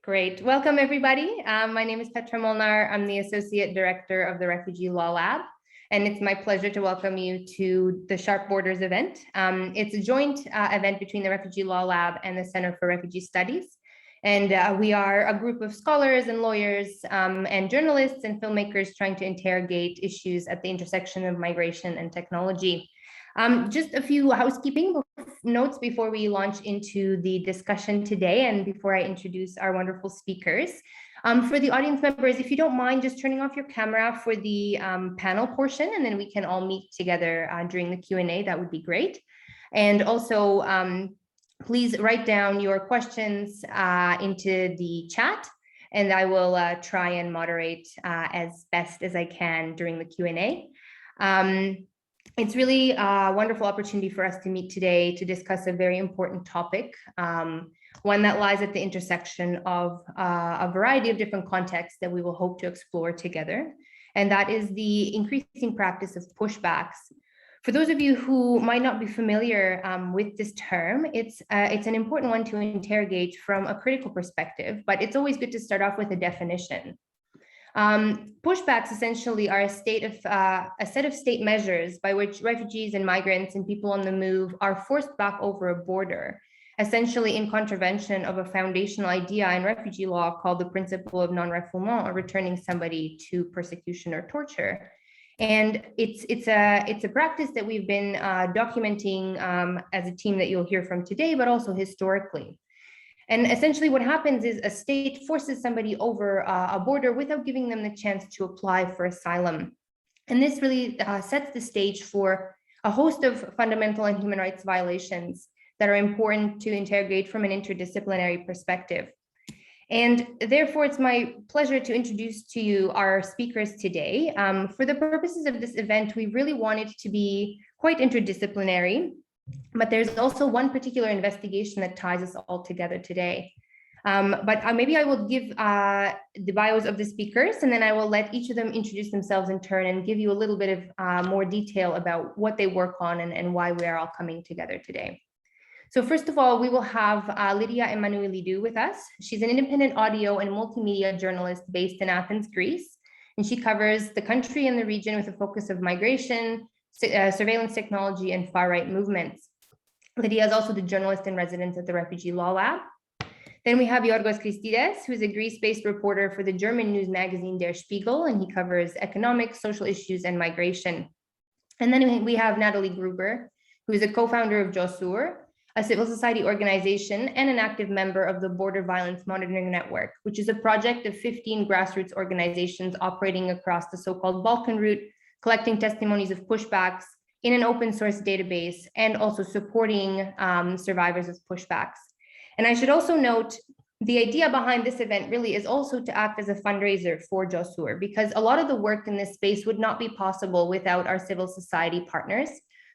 Great. Welcome, everybody. My name is Petra Molnar. I'm the Associate Director of the Refugee Law Lab, and it's my pleasure to welcome you to the Sharp Borders event. It's a joint event between the Refugee Law Lab and the Center for Refugee Studies. And we are a group of scholars and lawyers and journalists and filmmakers trying to interrogate issues at the intersection of migration and technology. Just a few housekeeping notes before we launch into the discussion today and before I introduce our wonderful speakers. For the audience members, if you don't mind just turning off your camera for the panel portion, and then we can all meet together during the Q&A, that would be great. And also, please write down your questions into the chat, and I will try and moderate as best as I can during the Q&A. It's really a wonderful opportunity for us to meet today to discuss a very important topic, one that lies at the intersection of a variety of different contexts that we will hope to explore together. And that is the increasing practice of pushbacks. For those of you who might not be familiar with this term, it's an important one to interrogate from a critical perspective, but it's always good to start off with a definition. Pushbacks essentially are a set of state measures by which refugees and migrants and people on the move are forced back over a border, essentially in contravention of a foundational idea in refugee law called the principle of non-refoulement, or returning somebody to persecution or torture. And it's a practice that we've been documenting as a team that you'll hear from today, but also historically. And essentially what happens is a state forces somebody over a border without giving them the chance to apply for asylum. And this really sets the stage for a host of fundamental and human rights violations that are important to interrogate from an interdisciplinary perspective. And therefore, it's my pleasure to introduce to you our speakers today. For the purposes of this event, we really wanted to be quite interdisciplinary, but there's also one particular investigation that ties us all together today. But maybe I will give the bios of the speakers, and then I will let each of them introduce themselves in turn and give you a little bit of more detail about what they work on and why we are all coming together today. So first of all, we will have Lydia Emmanouilidou with us. She's an independent audio and multimedia journalist based in Athens, Greece, and she covers the country and the region with a focus of migration, surveillance technology, and far-right movements. Lydia is also the journalist in residence at the Refugee Law Lab. Then we have Giorgos Christides, who is a Greece-based reporter for the German news magazine Der Spiegel, and he covers economic, social issues, and migration. And then we have Natalie Grueber, who is a co-founder of Josoor, a civil society organization and an active member of the Border Violence Monitoring Network, which is a project of 15 grassroots organizations operating across the so-called Balkan route, collecting testimonies of pushbacks in an open source database, and also supporting survivors of pushbacks. And I should also note, the idea behind this event really is also to act as a fundraiser for Josoor, because a lot of the work in this space would not be possible without our civil society partners,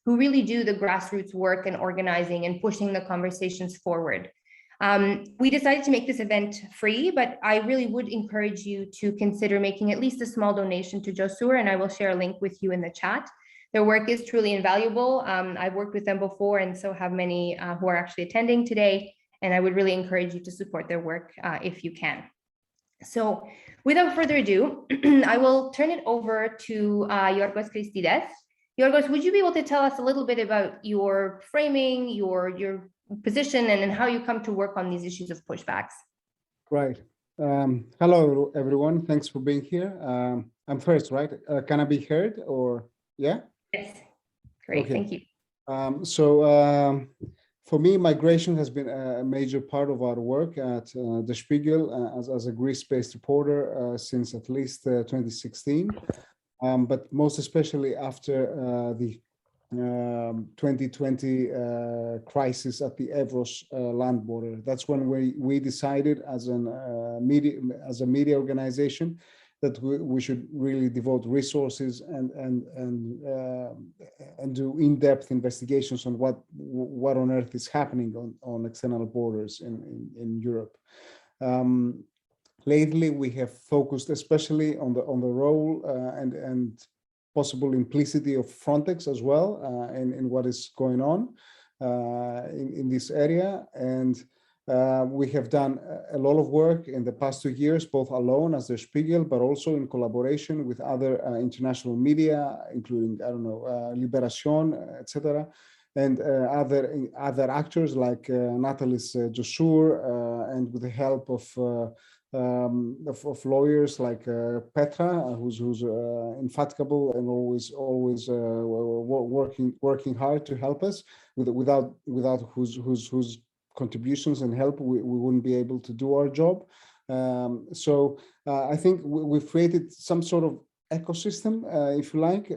who really do the grassroots work and organizing and pushing the conversations forward. We decided to make this event free, but I really would encourage you to consider making at least a small donation to Josoor, and I will share a link with you in the chat. Their work is truly invaluable. I've worked with them before, and so have many who are actually attending today, and I would really encourage you to support their work if you can. So without further ado, I will turn it over to Giorgos Christides. Giorgos, would you be able to tell us a little bit about your framing, your position, and how you come to work on these issues of pushbacks? Right. Hello, everyone. Thanks for being here. I'm first, right? Can I be heard or, yeah? Yes. Great, okay. Thank you. For me, migration has been a major part of our work at Der Spiegel as a Greece-based reporter since at least 2016. But most especially after the 2020 crisis at the Evros land border. That's when we decided as a media organization that we should really devote resources and do in-depth investigations on what on earth is happening on external borders in Europe. Lately, we have focused especially on the role and possible implicity of Frontex as well in what is going on in this area. And We have done a lot of work in the past 2 years, both alone as Der Spiegel, but also in collaboration with other international media, including, I don't know, Libération, etc., and other actors like Natalie's Josoor, and with the help of lawyers like Petra, who's infatigable and always working hard to help us. Without whose contributions and help, we wouldn't be able to do our job. So I think we've created some sort of ecosystem, if you like,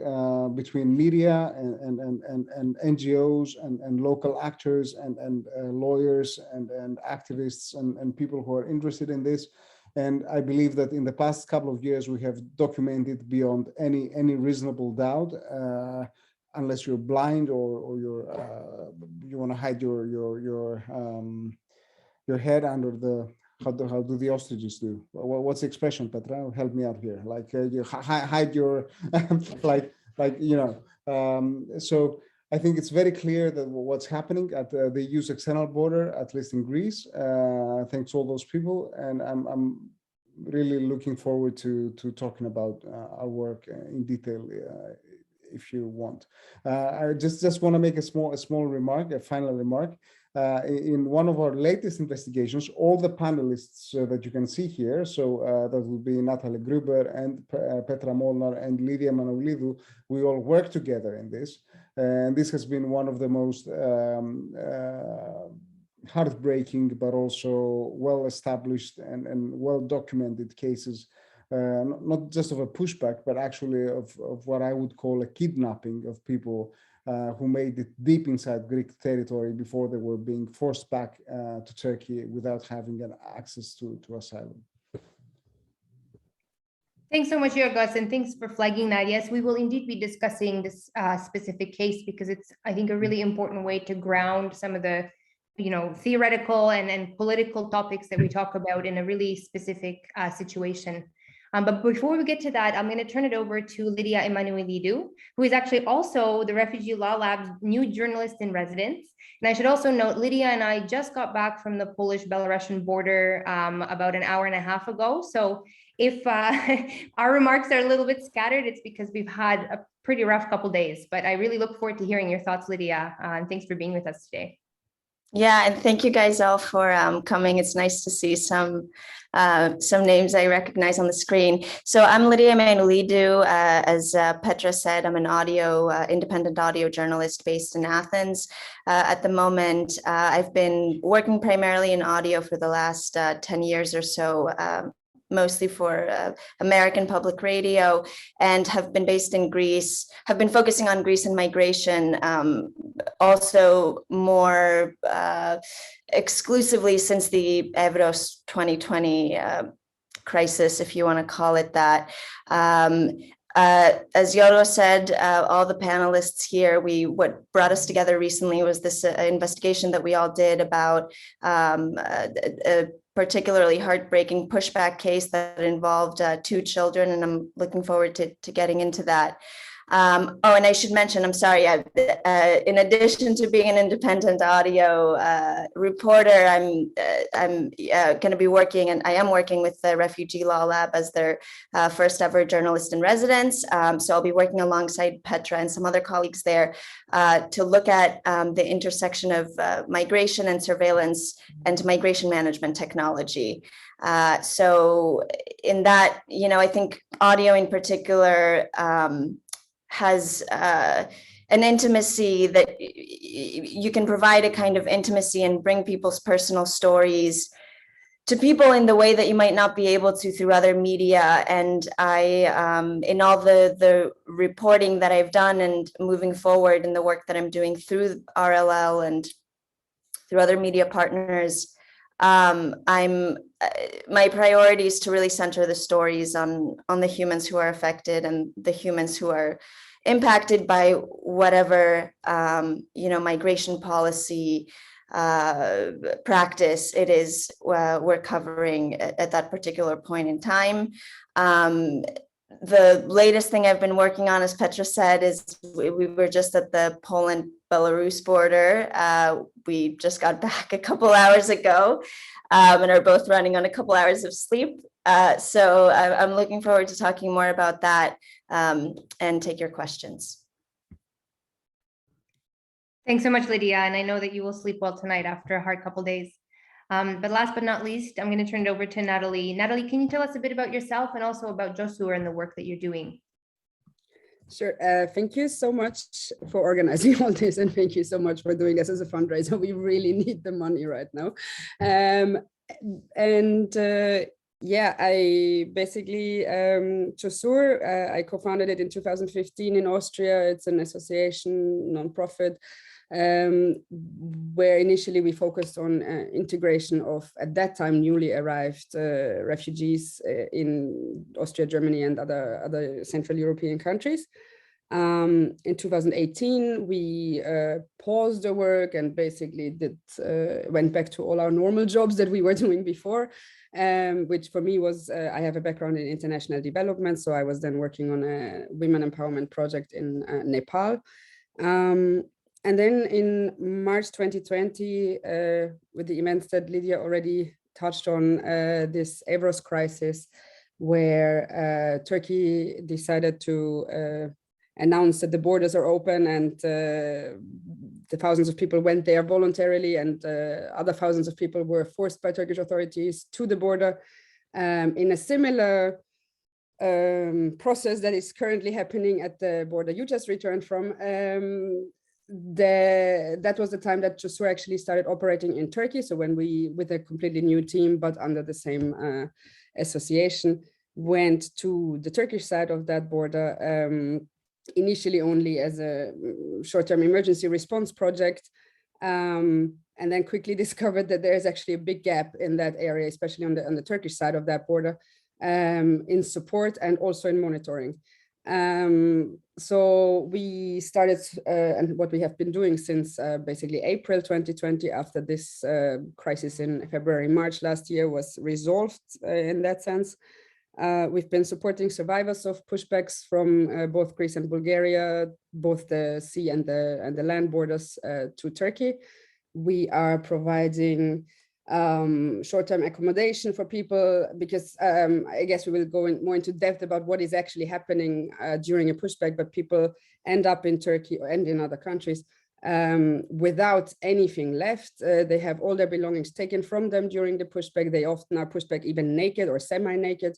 between media and NGOs and local actors and lawyers and activists and people who are interested in this. And I believe that in the past couple of years, we have documented beyond any reasonable doubt, unless you're blind or you want to hide your head under the how do the ostriches do? What's the expression, Petra? Help me out here. Like you hide your like you know. So I think it's very clear that what's happening at the EU's external border, at least in Greece, thanks to all those people, and I'm really looking forward to talking about our work in detail. If you want, I just want to make a small remark, a final remark. In one of our latest investigations, all the panelists that you can see here, so that will be Natalie Grueber and Petra Molnar and Lydia Emmanouilidou, we all work together in this. And this has been one of the most heartbreaking, but also well-established and well-documented cases, not just of a pushback, but actually of what I would call a kidnapping of people who made it deep inside Greek territory before they were being forced back to Turkey without having an access to asylum. Thanks so much, Giorgos, and thanks for flagging that. Yes, we will indeed be discussing this specific case because it's, I think, a really important way to ground some of the, theoretical and political topics that we talk about in a really specific situation. But before we get to that, I'm going to turn it over to Lydia Emmanouilidou, who is actually also the Refugee Law Lab's new journalist in residence. And I should also note, Lydia and I just got back from the Polish-Belarusian border about an hour and a half ago. So if our remarks are a little bit scattered, it's because we've had a pretty rough couple days. But I really look forward to hearing your thoughts, Lydia. And thanks for being with us today. Yeah, and thank you guys all for coming. It's nice to see some names I recognize on the screen. So I'm Lydia Emmanouilidou. As Petra said, I'm an independent audio journalist based in Athens. At the moment, I've been working primarily in audio for the last 10 years or so, mostly for American public radio, and have been based in Greece, have been focusing on Greece and migration, also more exclusively since the Evros 2020 crisis, if you want to call it that. As Giorgos said, all the panelists here, what brought us together recently was this investigation that we all did about a particularly heartbreaking pushback case that involved 2 children, and I'm looking forward to getting into that. And I should mention, I'm sorry, in addition to being an independent audio reporter, I'm going to be working, and I am working with the Refugee Law Lab as their first ever journalist in residence. So I'll be working alongside Petra and some other colleagues there to look at the intersection of migration and surveillance and migration management technology. So in that, I think audio in particular has an intimacy that you can provide a kind of intimacy and bring people's personal stories to people in the way that you might not be able to through other media. And I, in all the reporting that I've done and moving forward in the work that I'm doing through RLL and through other media partners, my priority is to really center the stories on the humans who are affected and the humans who are impacted by whatever migration policy practice it is we're covering at that particular point in time. The latest thing I've been working on, as Petra said, is we were just at the Belarus border. We just got back a couple hours ago and are both running on a couple hours of sleep. So I'm looking forward to talking more about that and take your questions. Thanks so much, Lydia. And I know that you will sleep well tonight after a hard couple days. But last but not least, I'm going to turn it over to Natalie. Natalie, can you tell us a bit about yourself and also about Josoor and the work that you're doing? Sure. Thank you so much for organizing all this, and thank you so much for doing this as a fundraiser. We really need the money right now. Yeah, I basically, Josoor, I co-founded it in 2015 in Austria. It's an association, nonprofit, where initially we focused on integration of, at that time, newly arrived refugees in Austria, Germany, and other Central European countries. In 2018, we paused the work and basically went back to all our normal jobs that we were doing before, which for me was, I have a background in international development, so I was then working on a women empowerment project in Nepal. And then in March 2020, with the events that Lydia already touched on, this Evros crisis, where Turkey decided to announce that the borders are open, and the thousands of people went there voluntarily, and other thousands of people were forced by Turkish authorities to the border in a similar process that is currently happening at the border you just returned from. That was the time that Josoor actually started operating in Turkey. So when we, with a completely new team, but under the same association, went to the Turkish side of that border, initially only as a short-term emergency response project, and then quickly discovered that there is actually a big gap in that area, especially on the Turkish side of that border, in support and also in monitoring. So we started, and what we have been doing since basically April 2020, after this crisis in February, March last year was resolved in that sense. We've been supporting survivors of pushbacks from both Greece and Bulgaria, both the sea and the land borders to Turkey. We are providing short-term accommodation for people, because I guess we will go more into depth about what is actually happening during a pushback, but people end up in Turkey and in other countries without anything left. They have all their belongings taken from them during the pushback. They often are pushed back even naked or semi-naked.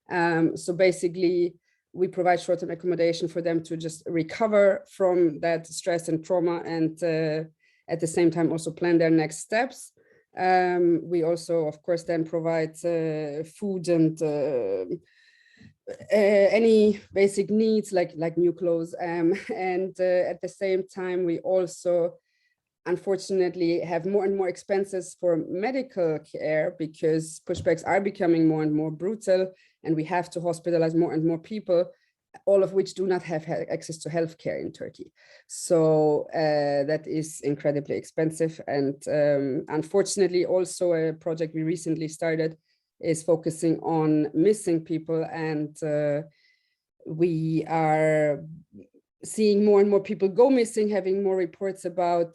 So basically, we provide short-term accommodation for them to just recover from that stress and trauma, and at the same time also plan their next steps. We also, of course, then provide food and any basic needs like new clothes. And at the same time, we also, unfortunately, have more and more expenses for medical care, because pushbacks are becoming more and more brutal, and we have to hospitalize more and more people, all of which do not have access to healthcare in Turkey. So that is incredibly expensive. And unfortunately, also a project we recently started is focusing on missing people. And we are seeing more and more people go missing, having more reports about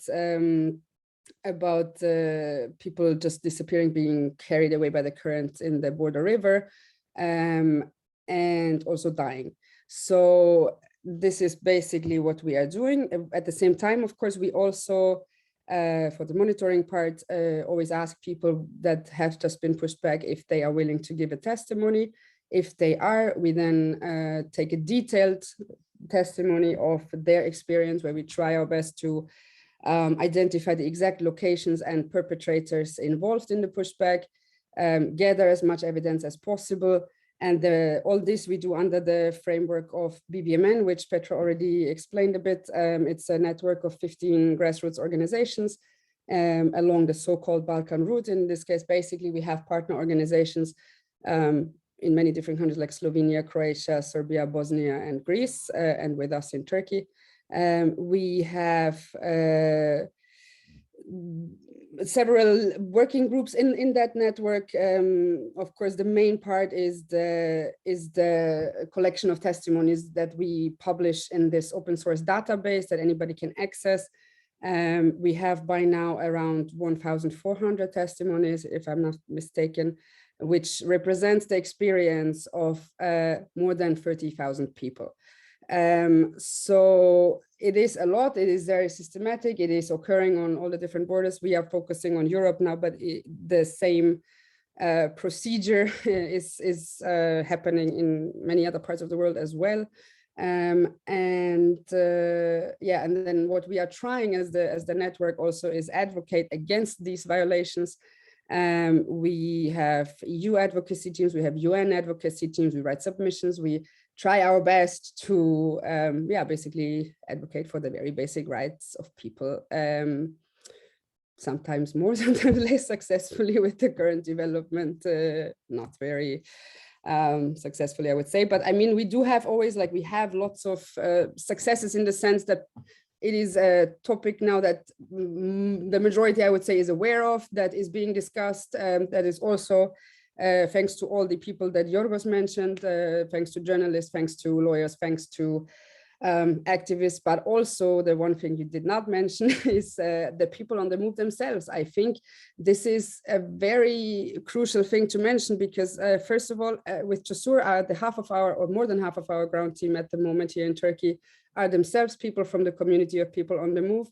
people just disappearing, being carried away by the current in the border river, and also dying. So this is basically what we are doing. At the same time, of course, we also, for the monitoring part, always ask people that have just been pushed back if they are willing to give a testimony. If they are, we then take a detailed testimony of their experience, where we try our best to identify the exact locations and perpetrators involved in the pushback, gather as much evidence as possible. And all this we do under the framework of BBMN, which Petra already explained a bit. It's a network of 15 grassroots organizations along the so-called Balkan route. In this case, basically, we have partner organizations in many different countries like Slovenia, Croatia, Serbia, Bosnia, and Greece, and with us in Turkey. We have several working groups in that network. Of course, the main part is the collection of testimonies that we publish in this open source database that anybody can access. We have by now around 1,400 testimonies, if I'm not mistaken, which represents the experience of more than 30,000 people. So it is a lot, it is very systematic, it is occurring on all the different borders. We are focusing on Europe now, but the same procedure is happening in many other parts of the world as well. Yeah, and then what we are trying as the network also is advocate against these violations. We have EU advocacy teams, we have UN advocacy teams, we write submissions, we try our best to basically advocate for the very basic rights of people, sometimes more, sometimes less successfully with the current development, not very successfully, I would say. But I mean, we do have always, like, we have lots of successes in the sense that it is a topic now that the majority, I would say, is aware of, that is being discussed, that is also thanks to all the people that Giorgos mentioned, thanks to journalists, thanks to lawyers, thanks to activists, but also the one thing you did not mention is the people on the move themselves. I think this is a very crucial thing to mention because first of all, with Josoor, the half of our, or more than half of our ground team at the moment here in Turkey are themselves people from the community of people on the move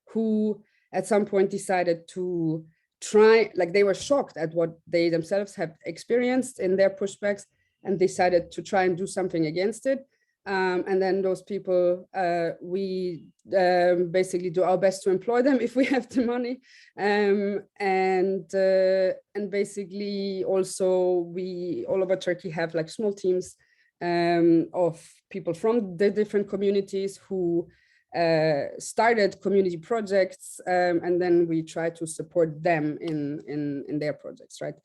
who at some point decided to try, like they were shocked at what they themselves have experienced in their pushbacks and decided to try and do something against it. And then those people, we basically do our best to employ them if we have the money. And basically also we all over Turkey have like small teams of people from the different communities who started community projects, and then we try to support them in their projects, right?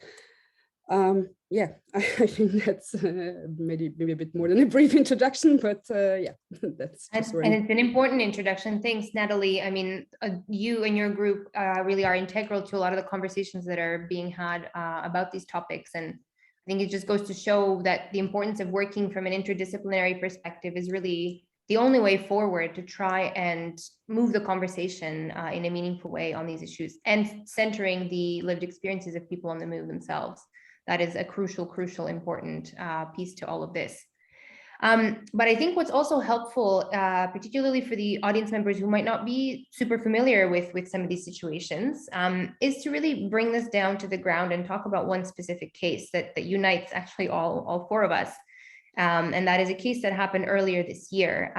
Yeah, I think that's maybe a bit more than a brief introduction, but yeah, that's just and it's an important introduction. Thanks, Natalie. I mean, you and your group really are integral to a lot of the conversations that are being had about these topics. And I think it just goes to show that the importance of working from an interdisciplinary perspective is really the only way forward to try and move the conversation in a meaningful way on these issues and centering the lived experiences of people on the move themselves. That is a crucial, important piece to all of this. But I think what's also helpful, particularly for the audience members who might not be super familiar with some of these situations, is to really bring this down to the ground and talk about one specific case that unites actually all four of us. And that is a case that happened earlier this year.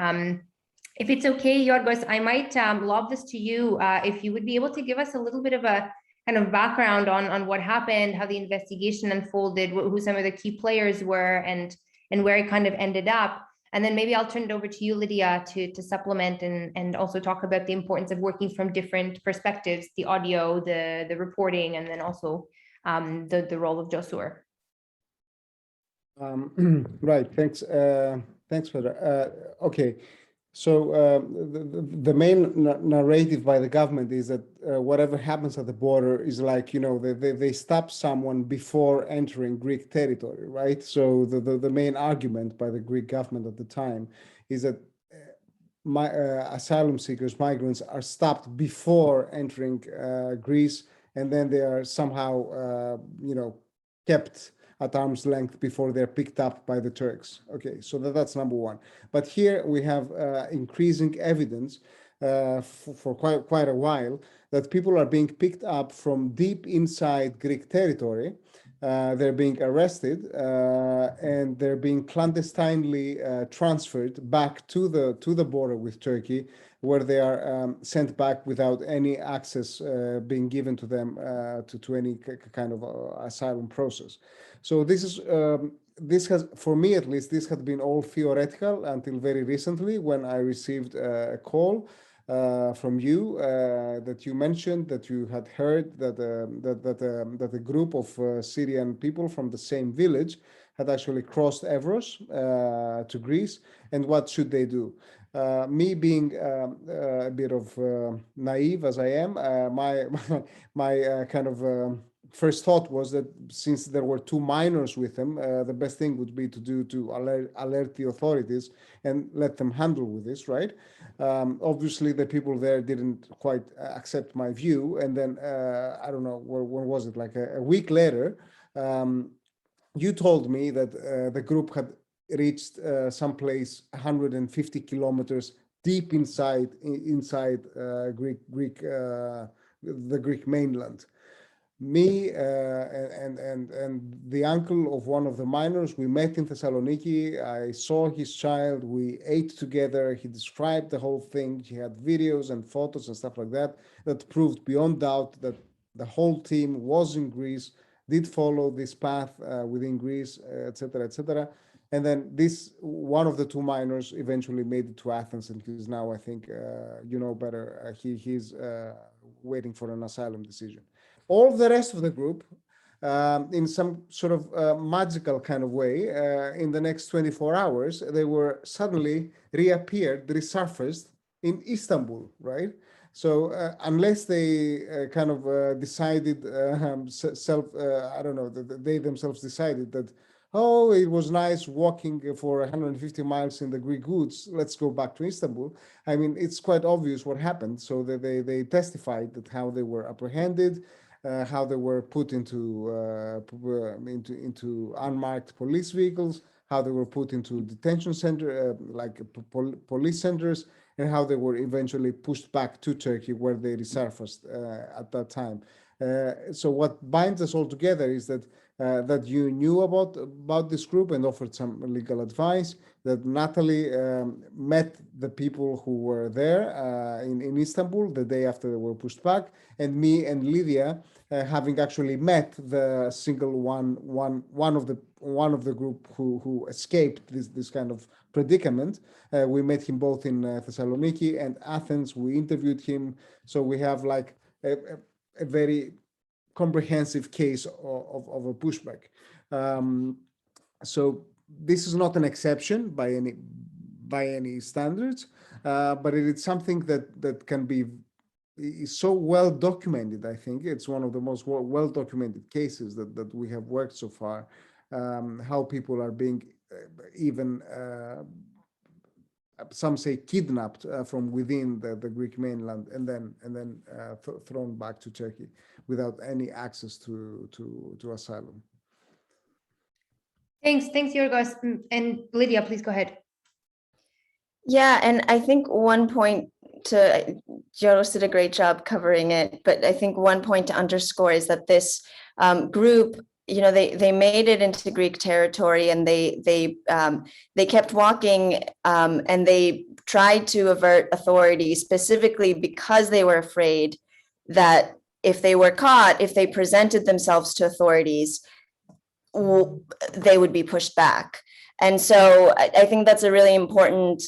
If it's okay, Giorgos, I might lob this to you, if you would be able to give us a little bit of a kind of background on what happened, how the investigation unfolded, who some of the key players were, and where it kind of ended up. And then maybe I'll turn it over to you, Lydia, to supplement and also talk about the importance of working from different perspectives, the audio, the reporting, and then also the role of Josoor. Right, thanks for that. Okay, so the main narrative by the government is that whatever happens at the border is like, you know, they stop someone before entering Greek territory, right? So the main argument by the Greek government at the time is that asylum seekers, migrants are stopped before entering Greece, and then they are somehow, you know, kept at arm's length before they're picked up by the Turks. Okay, so that's number one. But here we have increasing evidence for quite a while that people are being picked up from deep inside Greek territory. They're being arrested and they're being clandestinely transferred back to the border with Turkey, where they are sent back without any access being given to them to any kind of asylum process. So this has, for me at least, this had been all theoretical until very recently, when I received a call from you that you mentioned that you had heard that a group of Syrian people from the same village had actually crossed Evros to Greece, and what should they do? Me being a bit of naive as I am, my kind of first thought was that since there were two minors with them, the best thing would be to alert the authorities and let them handle with this, right? Obviously, the people there didn't quite accept my view, and then I don't know, when was it? Like a week later, you told me that the group had reached someplace 150 kilometers deep inside the Greek mainland. Me and the uncle of one of the minors, we met in Thessaloniki. I saw his child. We ate together. He described the whole thing. He had videos and photos and stuff like that that proved beyond doubt that the whole team was in Greece, did follow this path within Greece, etc., etc. And then this one of the two minors eventually made it to Athens, and he's now, I think, you know better. He's waiting for an asylum decision. All the rest of the group, in some sort of magical kind of way, in the next 24 hours, they were suddenly resurfaced in Istanbul, right? So unless they kind of decided I don't know, they themselves decided that, oh, it was nice walking for 150 miles in the Greek woods, let's go back to Istanbul. I mean, it's quite obvious what happened. So they testified that how they were apprehended, how they were put into unmarked police vehicles, how they were put into detention center, like police centers, and how they were eventually pushed back to Turkey, where they resurfaced at that time. So what binds us all together is that that you knew about this group and offered some legal advice, that Natalie met the people who were there in Istanbul the day after they were pushed back, and me and Lydia, having actually met the single one of the group who escaped this kind of predicament. We met him both in Thessaloniki and Athens. We interviewed him, so we have like a very comprehensive case of a pushback. So this is not an exception by any standards, but it is something that can be is so well documented. I think it's one of the most well documented cases that we have worked so far. How people are being even some say kidnapped from within the Greek mainland and then thrown back to Turkey without any access to asylum. Thanks, Giorgos. And Lydia, please go ahead. Yeah, and I think one point Giorgos did a great job covering it, but I think one point to underscore is that this group, you know, they made it into Greek territory, and they kept walking, and they tried to avert authorities, specifically because they were afraid that if they were caught, if they presented themselves to authorities, they would be pushed back. And so I think that's a really important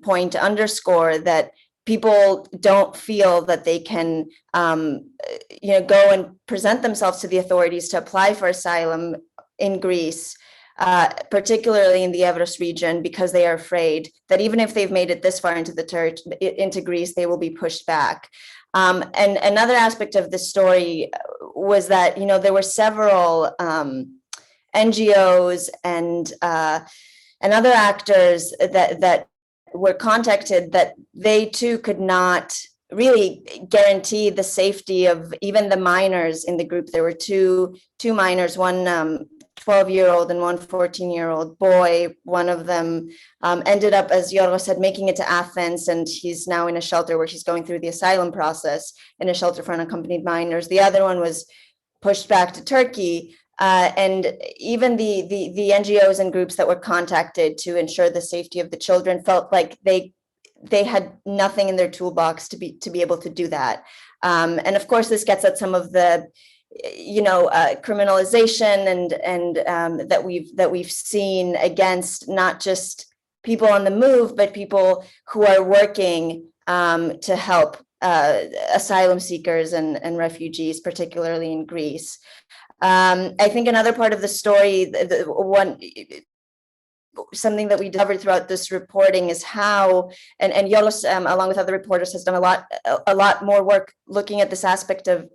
point to underscore, that people don't feel that they can, go and present themselves to the authorities to apply for asylum in Greece, particularly in the Evros region, because they are afraid that even if they've made it this far into Greece, they will be pushed back. And another aspect of this story was that, you know, there were several NGOs and other actors that were contacted, that they too could not really guarantee the safety of even the minors in the group. There were two minors, one 12-year-old and one 14-year-old boy. One of them ended up, as Giorgos said, making it to Athens, and he's now in a shelter where he's going through the asylum process in a shelter for unaccompanied minors. The other one was pushed back to Turkey. And even the NGOs and groups that were contacted to ensure the safety of the children felt like they had nothing in their toolbox to be able to do that. And of course, this gets at some of the, criminalization and that we've seen against not just people on the move, but people who are working to help asylum seekers and refugees, particularly in Greece. I think another part of the story, something that we discovered throughout this reporting is how, and Josoor, along with other reporters, has done a lot more work looking at this aspect of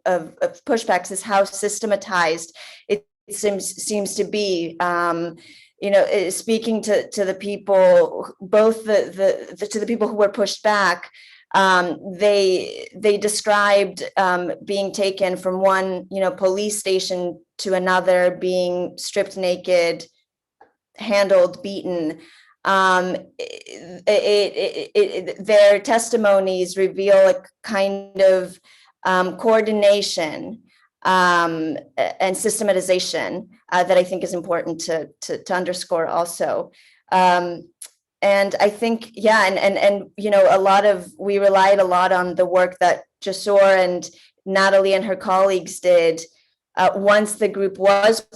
pushbacks, is how systematized it seems to be. Speaking to the people, both to the people who were pushed back, they described being taken from one police station to another, being stripped naked, handled, beaten. Their testimonies reveal a kind of coordination and systematization that I think is important to underscore also. And I think, we relied a lot on the work that Josoor and Natalie and her colleagues did. Once the group was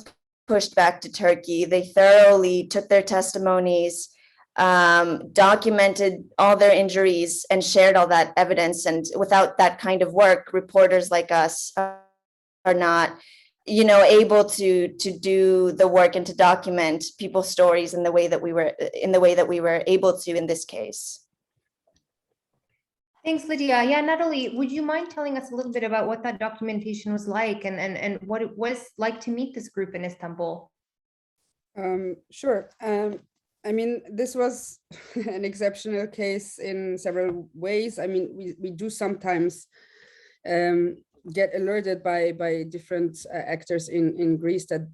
pushed back to Turkey, they thoroughly took their testimonies, documented all their injuries, and shared all that evidence. And without that kind of work, reporters like us are not able to do the work and to document people's stories in the way that we were able to in this case. Thanks, Lydia. Yeah, Natalie, would you mind telling us a little bit about what that documentation was like and what it was like to meet this group in Istanbul? Sure. I mean, this was an exceptional case in several ways. I mean, we do sometimes get alerted by different actors in Greece that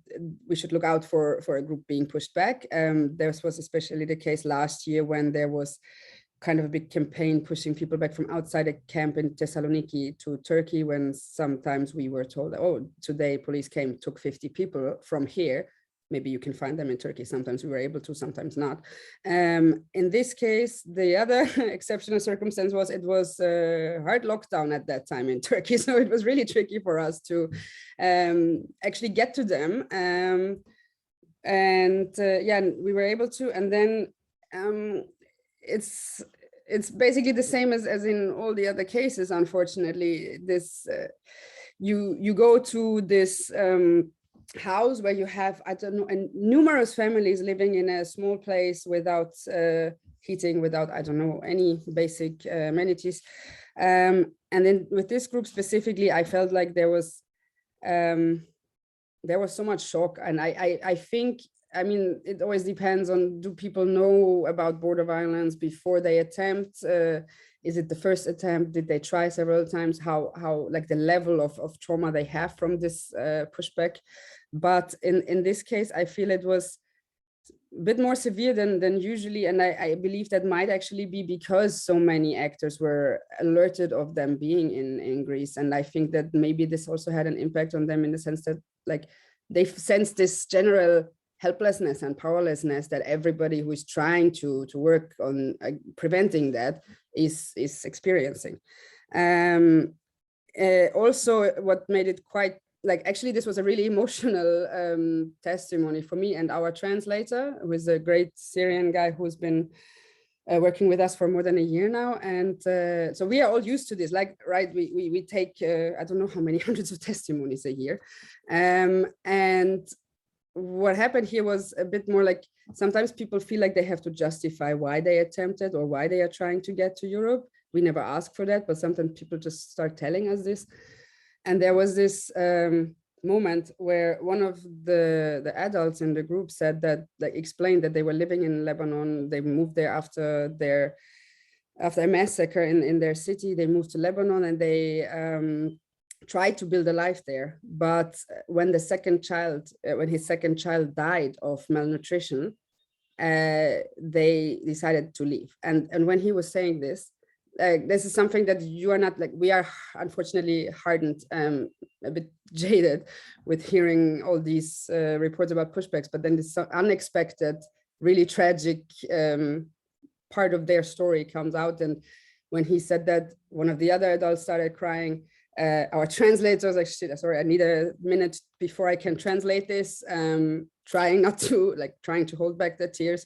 we should look out for a group being pushed back. This was especially the case last year when there was kind of a big campaign pushing people back from outside a camp in Thessaloniki to Turkey, when sometimes we were told, oh, today police came, took 50 people from here. Maybe you can find them in Turkey. Sometimes we were able to, sometimes not. In this case, the other exceptional circumstance was it was a hard lockdown at that time in Turkey. So it was really tricky for us to actually get to them. We were able to. And then it's basically the same as in all the other cases, unfortunately. This you go to this house where you have, I don't know, and numerous families living in a small place without heating, without, I don't know, any basic amenities. And then with this group specifically, I felt like there was so much shock. And I think, I mean, it always depends on, do people know about border violence before they attempt? Is it the first attempt? Did they try several times? How like the level of trauma they have from this pushback? But in this case, I feel it was a bit more severe than usually. And I believe that might actually be because so many actors were alerted of them being in Greece. And I think that maybe this also had an impact on them in the sense that like they've sensed this general helplessness and powerlessness that everybody who is trying to work on preventing that is experiencing. Also, what made it quite, like, actually this was a really emotional testimony for me and our translator, who is a great Syrian guy who's been working with us for more than a year now. And so we are all used to this, like, right, we take, I don't know how many hundreds of testimonies a year. And what happened here was a bit more like, sometimes people feel like they have to justify why they attempted or why they are trying to get to Europe. We never ask for that, but sometimes people just start telling us this. And there was this moment where one of the adults in the group said that, like, explained that they were living in Lebanon. They moved there after a massacre in their city. They moved to Lebanon and they tried to build a life there. But when his second child died of malnutrition, they decided to leave. And when he was saying this, this is something that you are not, like, we are unfortunately hardened, a bit jaded with hearing all these reports about pushbacks, but then this unexpected, really tragic part of their story comes out. And when he said that, one of the other adults started crying. Our translator was like, shit, sorry, I need a minute before I can translate this, trying to hold back the tears.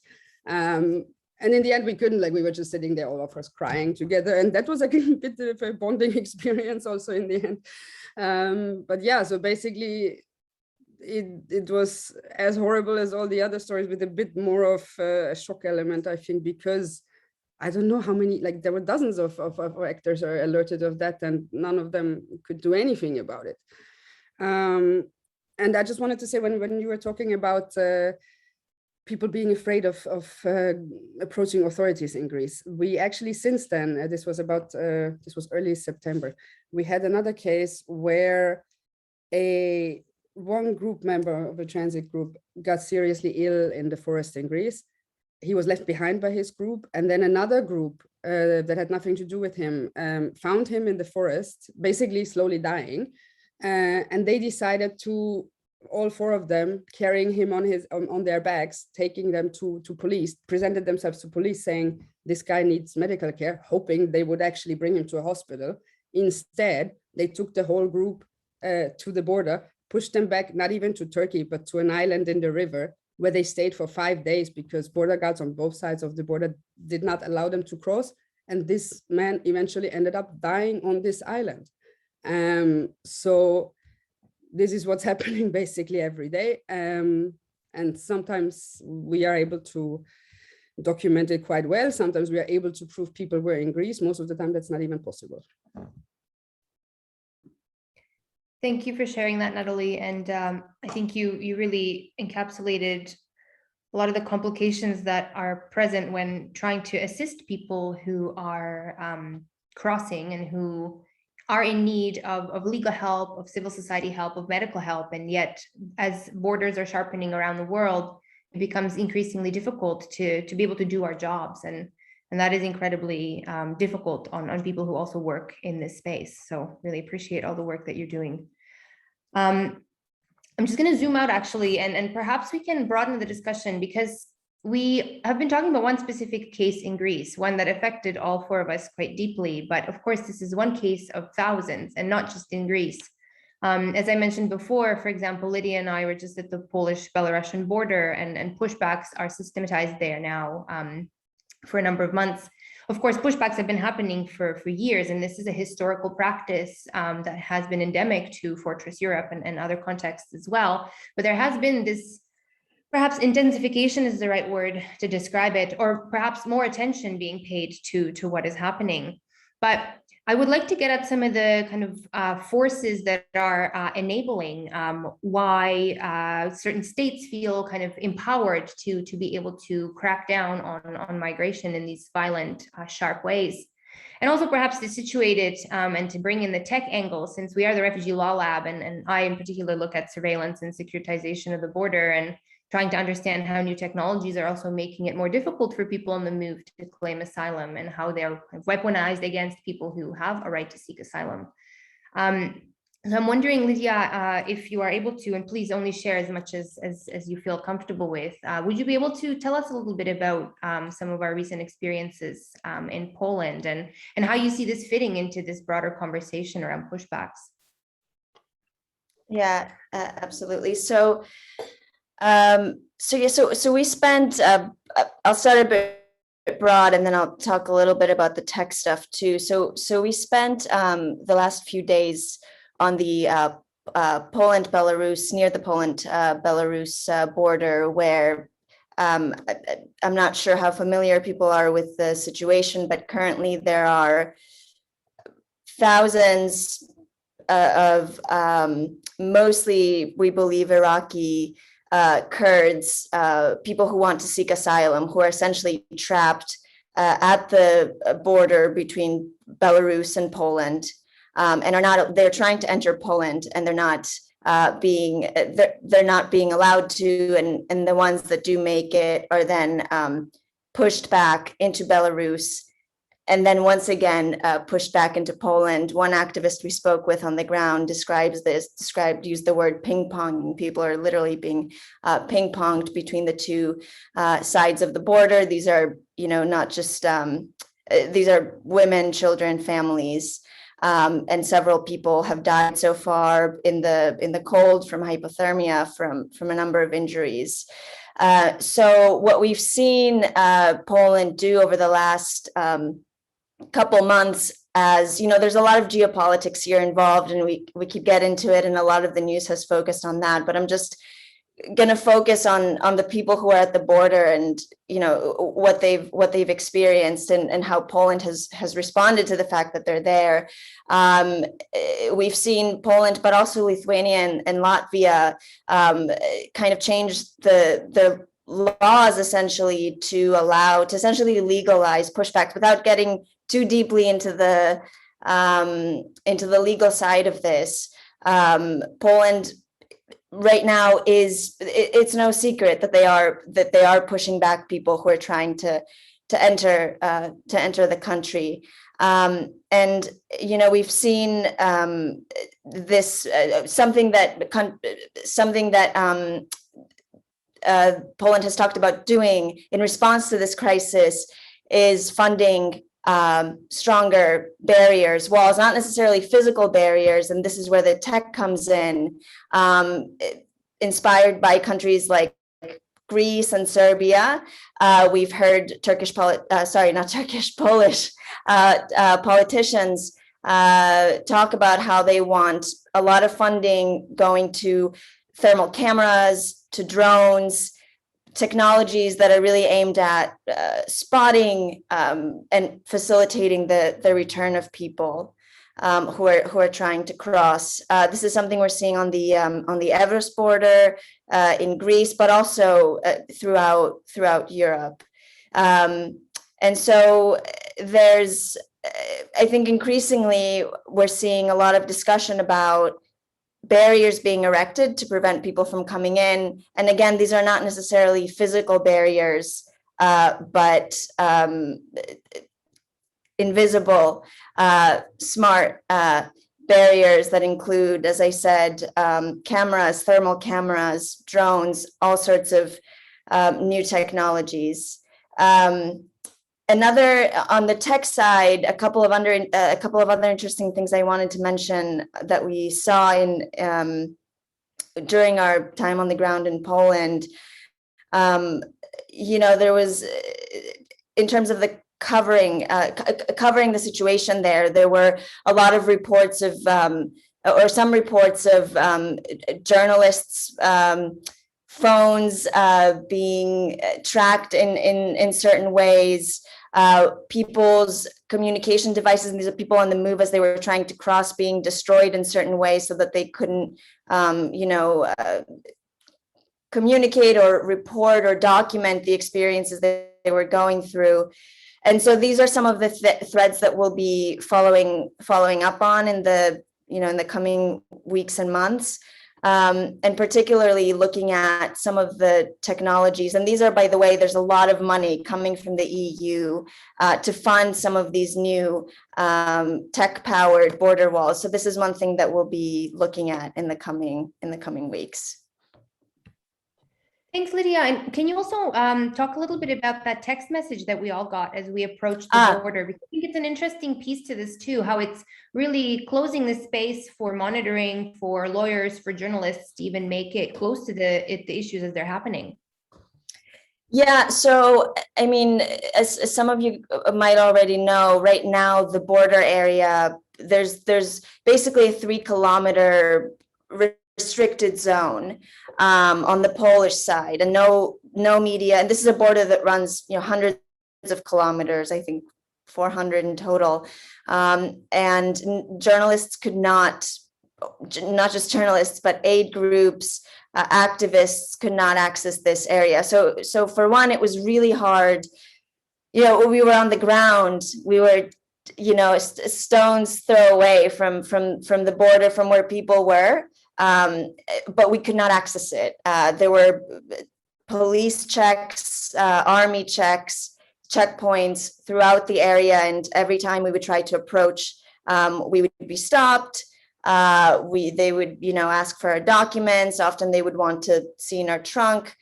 And in the end, we couldn't, like, we were just sitting there, all of us crying together. And that was like a bit of a bonding experience also in the end. But yeah, so basically, it was as horrible as all the other stories, with a bit more of a shock element, I think, because I don't know how many, like there were dozens of actors are alerted of that, and none of them could do anything about it. And I just wanted to say, when you were talking about people being afraid of approaching authorities in Greece, we actually since then, this was early September, we had another case where one group member of a transit group got seriously ill in the forest in Greece. He was left behind by his group, and then another group that had nothing to do with him found him in the forest, basically slowly dying, and they decided to, all four of them, carrying him on their backs, taking them to police, presented themselves to police saying this guy needs medical care, hoping they would actually bring him to a hospital. Instead, they took the whole group to the border, pushed them back, not even to Turkey, but to an island in the river, where they stayed for 5 days because border guards on both sides of the border did not allow them to cross. And this man eventually ended up dying on this island. So this is what's happening basically every day. And sometimes we are able to document it quite well. Sometimes we are able to prove people were in Greece. Most of the time, that's not even possible. Thank you for sharing that, Natalie. And I think you really encapsulated a lot of the complications that are present when trying to assist people who are crossing and who are in need of legal help, of civil society help, of medical help. And yet, as borders are sharpening around the world, it becomes increasingly difficult to be able to do our jobs. And that is incredibly difficult on people who also work in this space. So really appreciate all the work that you're doing. I'm just going to zoom out actually, and perhaps we can broaden the discussion, because we have been talking about one specific case in Greece, one that affected all four of us quite deeply. But of course, this is one case of thousands, and not just in Greece. As I mentioned before, for example, Lydia and I were just at the Polish-Belarusian border, and pushbacks are systematized there now for a number of months. Of course, pushbacks have been happening for years, and this is a historical practice that has been endemic to Fortress Europe and other contexts as well. But there has been this, perhaps intensification is the right word to describe it, or perhaps more attention being paid to what is happening. But I would like to get at some of the kind of forces that are enabling why certain states feel kind of empowered to be able to crack down on migration in these violent, sharp ways. And also perhaps to situate it and to bring in the tech angle, since we are the Refugee Law Lab, and I in particular look at surveillance and securitization of the border, and trying to understand how new technologies are also making it more difficult for people on the move to claim asylum, and how they're weaponized against people who have a right to seek asylum. So I'm wondering, Lydia, if you are able to, and please only share as much as you feel comfortable with, would you be able to tell us a little bit about some of our recent experiences in Poland, and how you see this fitting into this broader conversation around pushbacks? Yeah, absolutely. So we spent, I'll start a bit broad, and then I'll talk a little bit about the tech stuff too. So we spent the last few days on the Poland-Belarus, near the Poland-Belarus border, where I'm not sure how familiar people are with the situation, but currently there are thousands of mostly, we believe, Iraqi Kurds, people who want to seek asylum, who are essentially trapped at the border between Belarus and Poland, and they're trying to enter Poland, and they're not being allowed to, and the ones that do make it are then pushed back into Belarus, and then once again pushed back into Poland. One activist we spoke with on the ground used the word ping pong. People are literally being ping ponged between the two sides of the border. These are, not just, these are women, children, families, and several people have died so far in the cold from hypothermia, from a number of injuries. So what we've seen Poland do over the last couple months as, there's a lot of geopolitics here involved, and we could get into it, and a lot of the news has focused on that, but I'm just going to focus on the people who are at the border and, what they've experienced and how Poland has responded to the fact that they're there. We've seen Poland, but also Lithuania and Latvia kind of change the laws essentially to essentially legalize pushbacks without getting too deeply into the legal side of this. Poland right now it's no secret that they are pushing back people who are trying to enter the country. And we've seen this something that Poland has talked about doing in response to this crisis is funding stronger barriers, walls, not necessarily physical barriers, and this is where the tech comes in, inspired by countries like Greece and Serbia. We've heard Polish politicians talk about how they want a lot of funding going to thermal cameras, to drones, technologies that are really aimed at spotting and facilitating the return of people who are trying to cross. This is something we're seeing on the Evros border in Greece, but also throughout Europe. And so there's, I think, increasingly we're seeing a lot of discussion about barriers being erected to prevent people from coming in. And again, these are not necessarily physical barriers, but invisible, smart barriers that include, as I said, cameras, thermal cameras, drones, all sorts of new technologies. Another, on the tech side, a couple of other interesting things I wanted to mention that we saw during our time on the ground in Poland. There was, in terms of the covering the situation there were a lot of reports of, or some reports of journalists' phones being tracked in certain ways. People's communication devices, and these are people on the move as they were trying to cross, being destroyed in certain ways so that they couldn't, communicate or report or document the experiences that they were going through. And so these are some of the threads that we'll be following up on in the coming weeks and months. And particularly looking at some of the technologies. And these are, by the way, there's a lot of money coming from the EU to fund some of these new tech-powered border walls. So this is one thing that we'll be looking at in the coming weeks. Thanks, Lydia. And can you also talk a little bit about that text message that we all got as we approached the border? Because I think it's an interesting piece to this too, how it's really closing the space for monitoring, for lawyers, for journalists to even make it close to the issues as they're happening. Yeah, so I mean, as some of you might already know, right now the border area, there's basically a 3-kilometer restricted zone on the Polish side, and no media. And this is a border that runs hundreds of kilometers, I think 400 in total. And journalists could not just journalists, but aid groups, activists could not access this area. So for one, it was really hard. We were on the ground. We were a stone's throw away from the border, from where people were. But we could not access it. There were police checks, army checks, checkpoints throughout the area, and every time we would try to approach, we would be stopped. They would, ask for our documents. Often they would want to see in our trunk.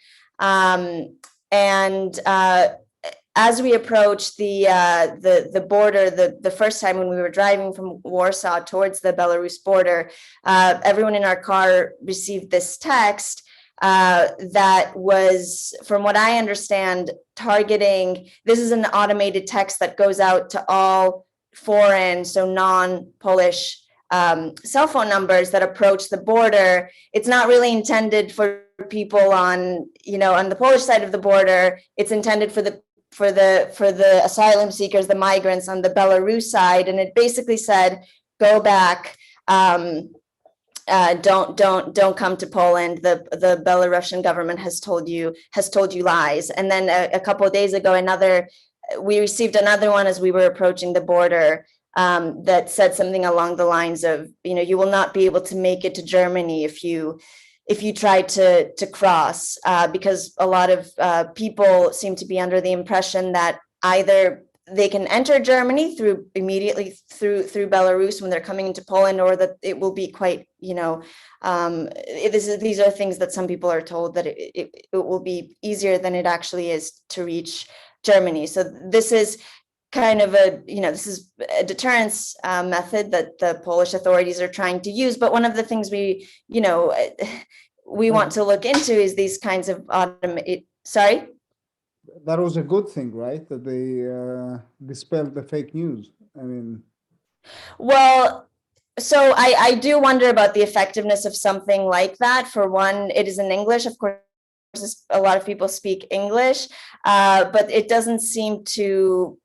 As we approached the border, the first time when we were driving from Warsaw towards the Belarus border, everyone in our car received this text that was, from what I understand, targeting. This is an automated text that goes out to all foreign, so non-Polish cell phone numbers that approach the border. It's not really intended for people on, on the Polish side of the border. It's intended for the asylum seekers, the migrants on the Belarus side. And it basically said, go back. Don't come to Poland. The Belarusian government has told you lies. And then a couple of days ago, we received another one as we were approaching the border that said something along the lines of, you will not be able to make it to Germany if you try to cross, because a lot of people seem to be under the impression that either they can enter Germany immediately through Belarus when they're coming into Poland, or that it will be quite, these are things that some people are told that it will be easier than it actually is to reach Germany. So this is kind of this is a deterrence method that the Polish authorities are trying to use. But one of the things we want to look into is these kinds of sorry? That was a good thing, right? That they dispelled the fake news. I mean, well, so I do wonder about the effectiveness of something like that. For one, it is in English, of course. A lot of people speak English, but it doesn't seem to,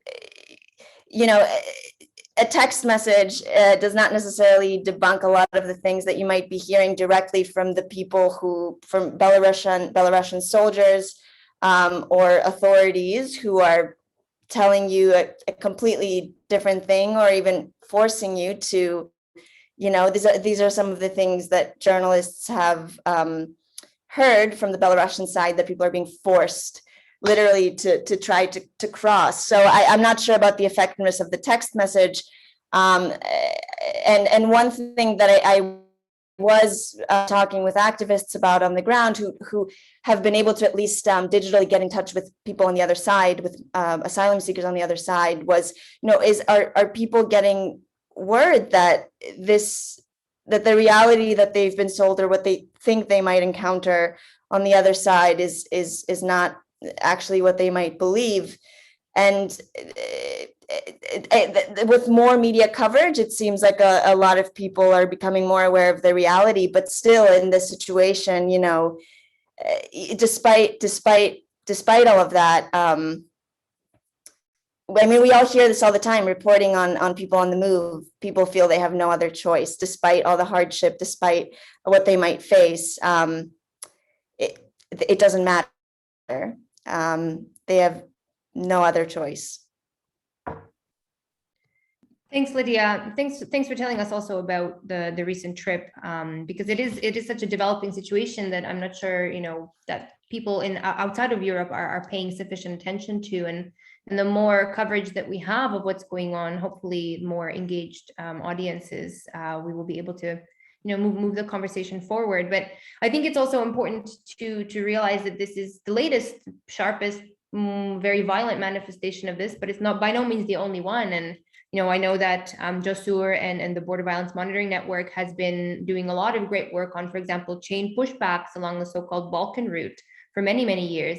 a text message does not necessarily debunk a lot of the things that you might be hearing directly from the people from Belarusian soldiers or authorities who are telling you a completely different thing, or even forcing you to, these are some of the things that journalists have heard from the Belarusian side, that people are being forced literally to try to cross. So I'm not sure about the effectiveness of the text message. And one thing that I was talking with activists about on the ground who have been able to at least digitally get in touch with people on the other side, with asylum seekers on the other side, was, are people getting word that the reality that they've been sold, or what they think they might encounter on the other side, is not actually what they might believe. And with more media coverage, it seems like a lot of people are becoming more aware of the reality. But still, in this situation, despite all of that, I mean, we all hear this all the time, reporting on people on the move. People feel they have no other choice, despite all the hardship, despite what they might face. It doesn't matter. They have no other choice. Thanks, Lydia. Thanks for telling us also about the recent trip, because it is such a developing situation that I'm not sure, that people outside of Europe are paying sufficient attention to, and the more coverage that we have of what's going on, hopefully more engaged audiences, we will be able to, move the conversation forward. But I think it's also important to realize that this is the latest, sharpest, very violent manifestation of this, but it's not by no means the only one. And I know that Josoor and the Border Violence Monitoring Network has been doing a lot of great work on, for example, chain pushbacks along the so-called Balkan route for many, many years.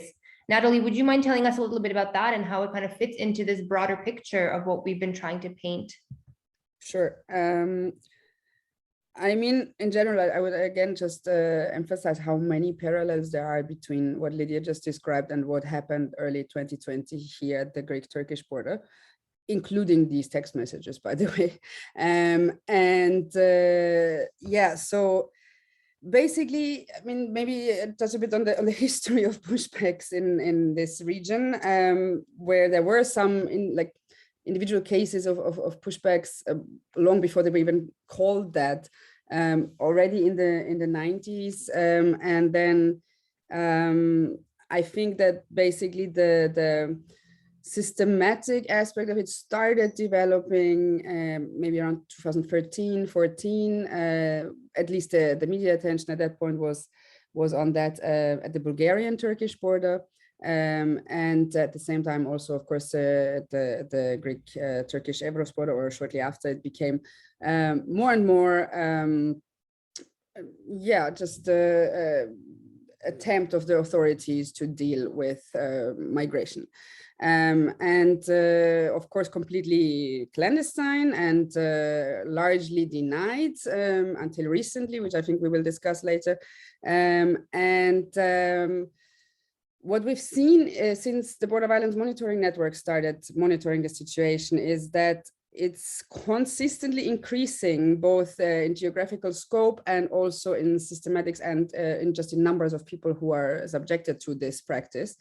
Natalie, would you mind telling us a little bit about that and how it kind of fits into this broader picture of what we've been trying to paint? Sure. I mean, in general, I would again just emphasize how many parallels there are between what Lydia just described and what happened early 2020 here at the Greek-Turkish border, including these text messages, by the way. Yeah, so basically, I mean, maybe touch a bit on the history of pushbacks in this region, where there were some individual cases of pushbacks long before they were even called that, already in the 90s, and then I think that basically the systematic aspect of it started developing maybe around 2013, 14. At least the media attention at that point was on that at the Bulgarian-Turkish border. And at the same time, also, of course, the Greek-Turkish Evros border, or shortly after, it became more and more, just attempt of the authorities to deal with migration. Of course, completely clandestine and largely denied until recently, which I think we will discuss later. What we've seen since the Border Violence Monitoring Network started monitoring the situation is that it's consistently increasing both in geographical scope and also in systematics and in just in numbers of people who are subjected to this practice.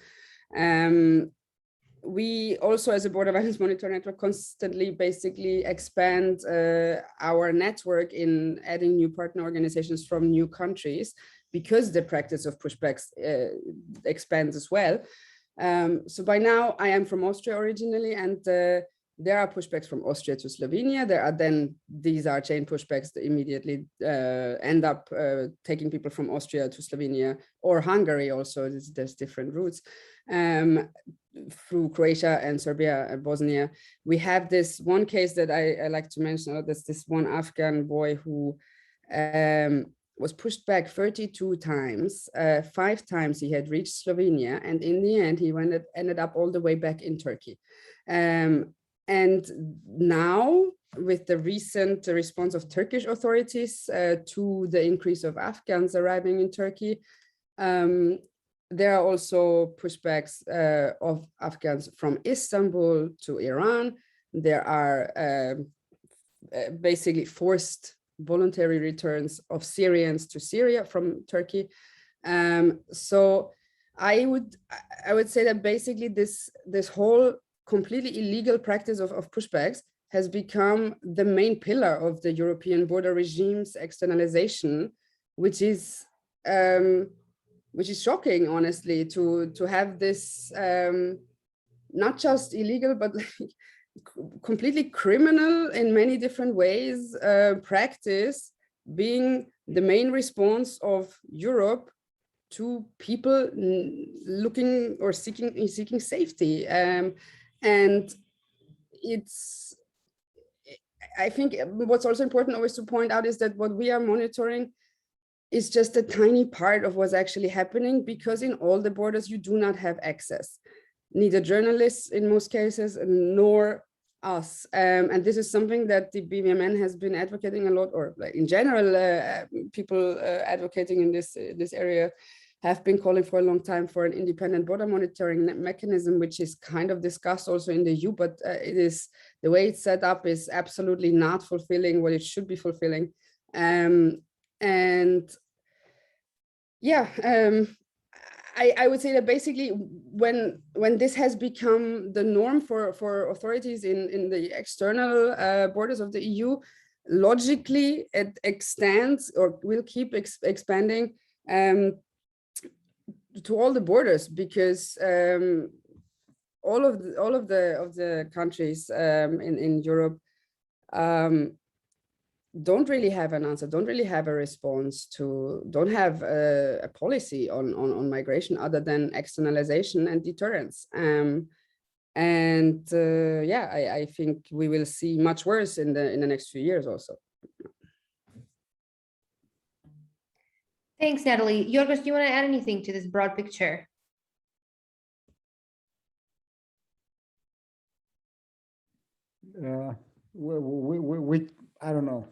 We also, as a Border Violence Monitoring Network, constantly basically expand our network in adding new partner organizations from new countries, because the practice of pushbacks expands as well. So by now, I am from Austria originally, and there are pushbacks from Austria to Slovenia. These are chain pushbacks that immediately end up taking people from Austria to Slovenia, or Hungary also. There's different routes. Through Croatia and Serbia and Bosnia. We have this one case that I like to mention. There's this one Afghan boy who was pushed back 32 times. 5 times he had reached Slovenia, and in the end he ended up all the way back in Turkey. And now, with the recent response of Turkish authorities to the increase of Afghans arriving in Turkey, there are also pushbacks of Afghans from Istanbul to Iran. There are basically forced voluntary returns of Syrians to Syria from Turkey. So I would say that basically this whole completely illegal practice of pushbacks has become the main pillar of the European border regime's externalization, which is shocking, honestly, to have this not just illegal, but completely criminal in many different ways practice being the main response of Europe to people looking or seeking safety. And I think what's also important always to point out is that what we are monitoring is just a tiny part of what's actually happening, because in all the borders you do not have access, neither journalists in most cases nor us. And this is something that the BVMN has been advocating a lot, or like in general, people advocating in this area have been calling for a long time for an independent border monitoring mechanism, which is kind of discussed also in the EU, but it is, the way it's set up is absolutely not fulfilling what it should be fulfilling. And yeah, I would say that basically when this has become the norm for authorities in the external borders of the EU, logically it extends or will keep expanding to all the borders, because all of the countries in Europe don't really have an answer, don't really have a response to, don't have a policy on migration other than externalization and deterrence. Yeah, I think we will see much worse in the next few years also. Thanks, Natalie. Giorgos, do you want to add anything to this broad picture? I don't know,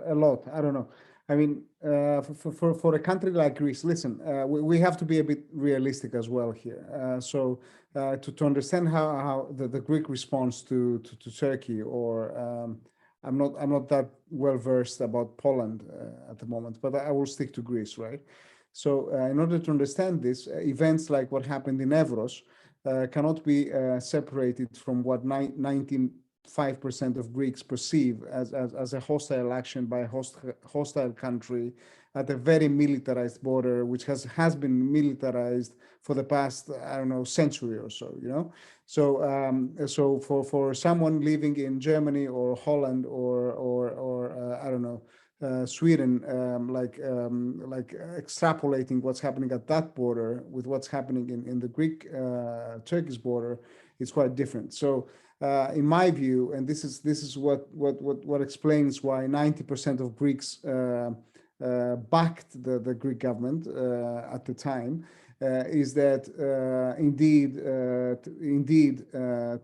a lot. I don't know. I mean, for a country like Greece, listen, we have to be a bit realistic as well here. So to understand how the Greek response to Turkey, or I'm not that well versed about Poland at the moment, but I will stick to Greece, right? So in order to understand this, events like what happened in Evros cannot be separated from what 95% of Greeks perceive as a hostile action by a hostile country at a very militarized border, which has been militarized for the past, I don't know, century or so, you know. So so for someone living in Germany or Holland or I don't know, Sweden, like extrapolating what's happening at that border with what's happening in the Greek Turkish border, it's quite different. So in my view, and this is what explains why 90% of Greeks backed the Greek government at the time, is that indeed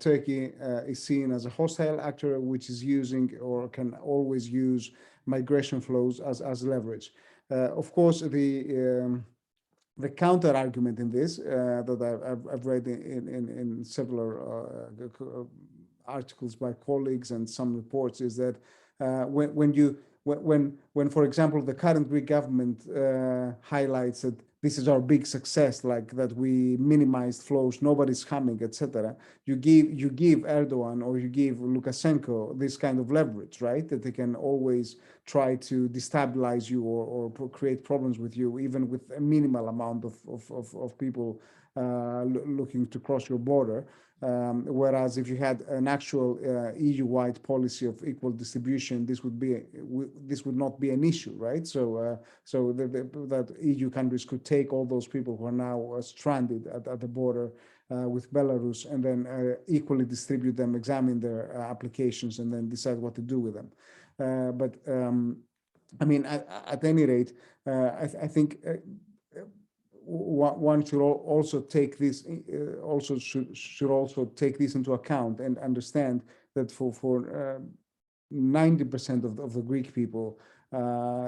Turkey is seen as a hostile actor, which is using or can always use migration flows as leverage. Of course, the counter argument in this that I've read in several articles by colleagues and some reports is that when, for example, the current Greek government highlights that this is our big success, like that we minimized flows, nobody's coming, etc. You give Erdogan or you give Lukashenko this kind of leverage, right? That they can always try to destabilize you or create problems with you, even with a minimal amount of people looking to cross your border. Whereas if you had an actual EU-wide policy of equal distribution, this would not be an issue, right? So that EU countries could take all those people who are now stranded at the border with Belarus and then equally distribute them, examine their applications, and then decide what to do with them. I mean, at any rate, I think. One should also take this should also take this into account and understand that for 90% of the Greek people,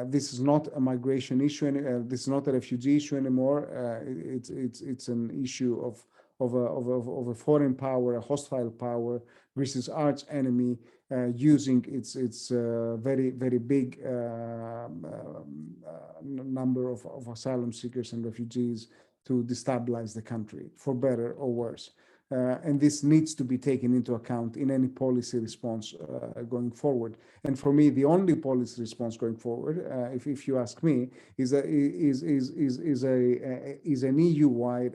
this is not a migration issue. This is not a refugee issue anymore. It's an issue of a foreign power, a hostile power, Greece's arch enemy, using its very big number of asylum seekers and refugees to destabilize the country, for better or worse. And this needs to be taken into account in any policy response going forward. And for me, the only policy response going forward, if you ask me, is an EU-wide,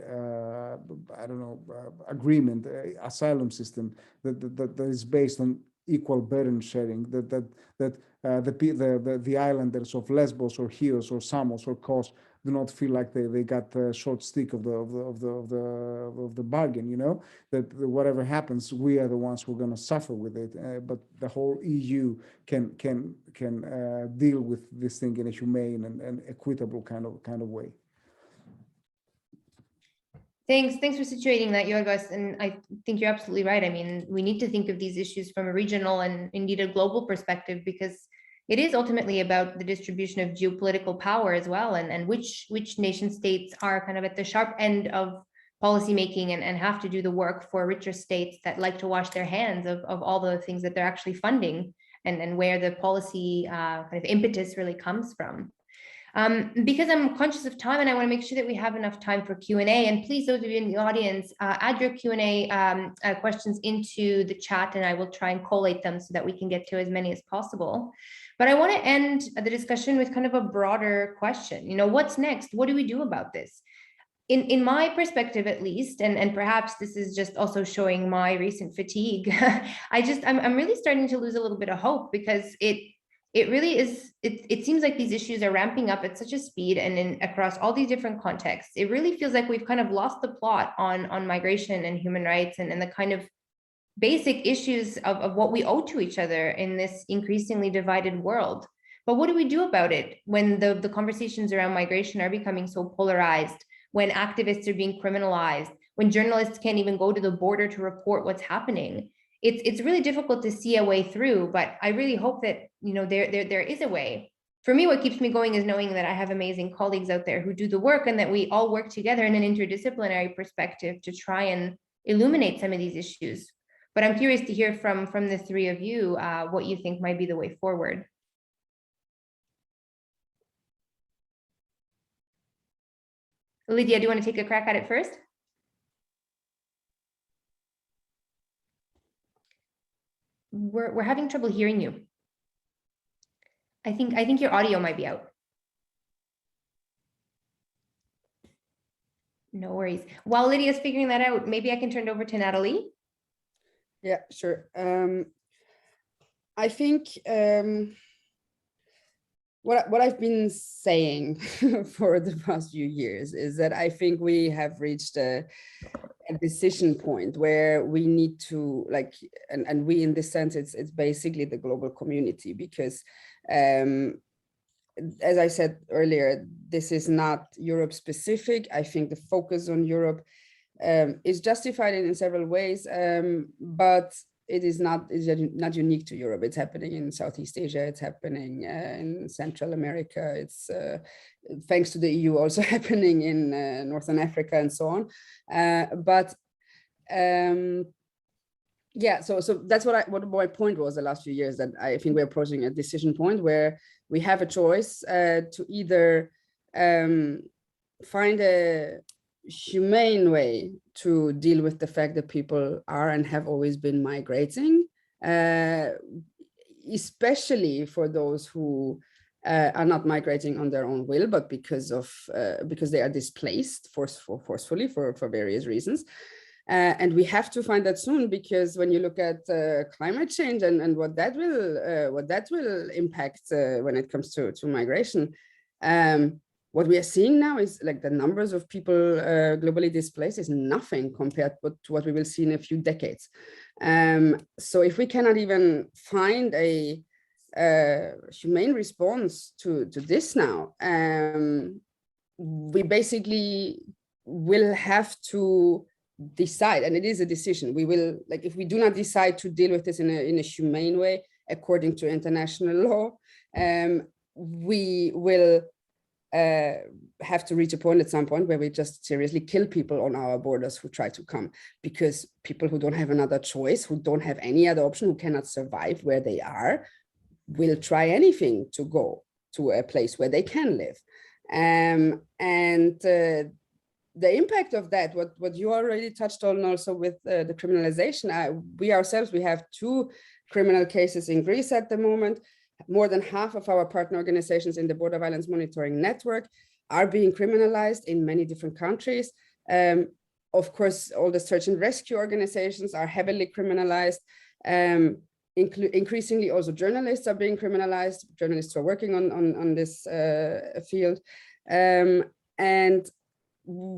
agreement, asylum system that is based on equal burden sharing. That the islanders of Lesbos or Chios or Samos or Kos do not feel like they got the short stick of the bargain. You know, that whatever happens, we are the ones who are going to suffer with it. But the whole EU can deal with this thing in a humane and equitable kind of way. Thanks for situating that, Giorgos. And I think you're absolutely right. I mean, we need to think of these issues from a regional and indeed a global perspective, because it is ultimately about the distribution of geopolitical power as well, and which nation states are kind of at the sharp end of policymaking and have to do the work for richer states that like to wash their hands of all the things that they're actually funding, and where the policy kind of impetus really comes from. Because I'm conscious of time and I want to make sure that we have enough time for Q&A, and please, those of you in the audience, add your Q&A questions into the chat, and I will try and collate them so that we can get to as many as possible. But I want to end the discussion with kind of a broader question. You know, what's next? What do we do about this? In my perspective, at least, and perhaps this is just also showing my recent fatigue, I'm really starting to lose a little bit of hope, because it really is, it seems like these issues are ramping up at such a speed and across all these different contexts. It really feels like we've kind of lost the plot on migration and human rights and the kind of basic issues of what we owe to each other in this increasingly divided world. But what do we do about it when the conversations around migration are becoming so polarized, when activists are being criminalized, when journalists can't even go to the border to report what's happening? It's really difficult to see a way through, but I really hope that, you know, there is a way. For me, what keeps me going is knowing that I have amazing colleagues out there who do the work, and that we all work together in an interdisciplinary perspective to try and illuminate some of these issues. But I'm curious to hear from the three of you what you think might be the way forward. Lydia, do you want to take a crack at it first? We're having trouble hearing you. I think your audio might be out. No worries. While Lydia's figuring that out, maybe I can turn it over to Natalie. Yeah, sure. I think what I've been saying for the past few years is that I think we have reached a decision point where we need to, like, and we, in this sense, it's basically the global community, because as I said earlier, this is not Europe specific. I think the focus on Europe is justified in several ways, but it is not unique to Europe. It's happening in Southeast Asia. It's happening in Central America. It's thanks to the EU also happening in Northern Africa and so on. Yeah, so that's what my point was the last few years, that I think we're approaching a decision point where we have a choice to either find a humane way to deal with the fact that people are and have always been migrating, especially for those who are not migrating on their own will, but because they are displaced forcefully for various reasons. And we have to find that soon, because when you look at climate change and what that will impact when it comes to migration, what we are seeing now is like the numbers of people globally displaced is nothing compared to what we will see in a few decades. So if we cannot even find a humane response to this now, we basically will have to decide, and it is a decision. We will, like, if we do not decide to deal with this in a humane way according to international law, we will have to reach a point at some point where we just seriously kill people on our borders who try to come, because people who don't have another choice, who don't have any other option, who cannot survive where they are, will try anything to go to a place where they can live. The impact of that, what you already touched on also with the criminalization, we have 2 criminal cases in Greece at the moment. More than half of our partner organizations in the Border Violence Monitoring Network are being criminalized in many different countries. Of course, all the search and rescue organizations are heavily criminalized. Increasingly, also journalists are being criminalized. Journalists who are working on this field. And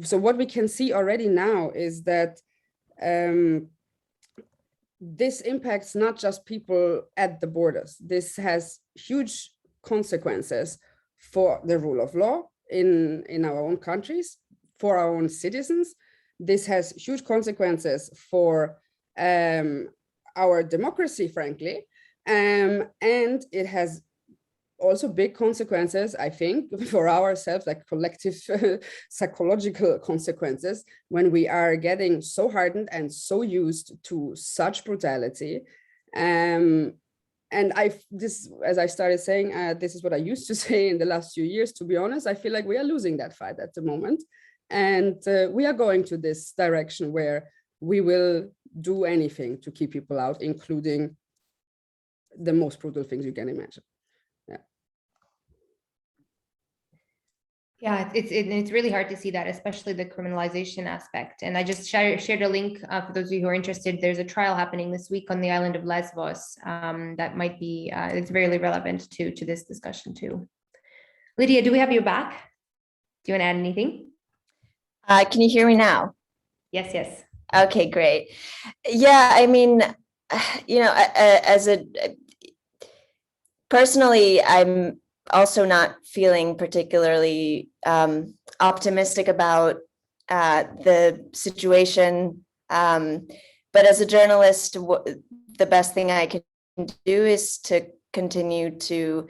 so what we can see already now is that this impacts not just people at the borders. This has huge consequences for the rule of law in our own countries, for our own citizens. This has huge consequences for our democracy, frankly, and it has also big consequences, I think, for ourselves, like collective psychological consequences, when we are getting so hardened and so used to such brutality. And as I started saying, this is what I used to say in the last few years. To be honest, I feel like we are losing that fight at the moment, and we are going to this direction where we will do anything to keep people out, including the most brutal things you can imagine. Yeah, it's really hard to see that, especially the criminalization aspect. And I just shared a link for those of you who are interested. There's a trial happening this week on the island of Lesbos that might be, it's very relevant to this discussion too. Lydia, do we have you back? Do you want to add anything? Can you hear me now? Yes. Okay, great. Yeah, I mean, personally, I'm also not feeling particularly optimistic about the situation. But as a journalist, the best thing I can do is to continue to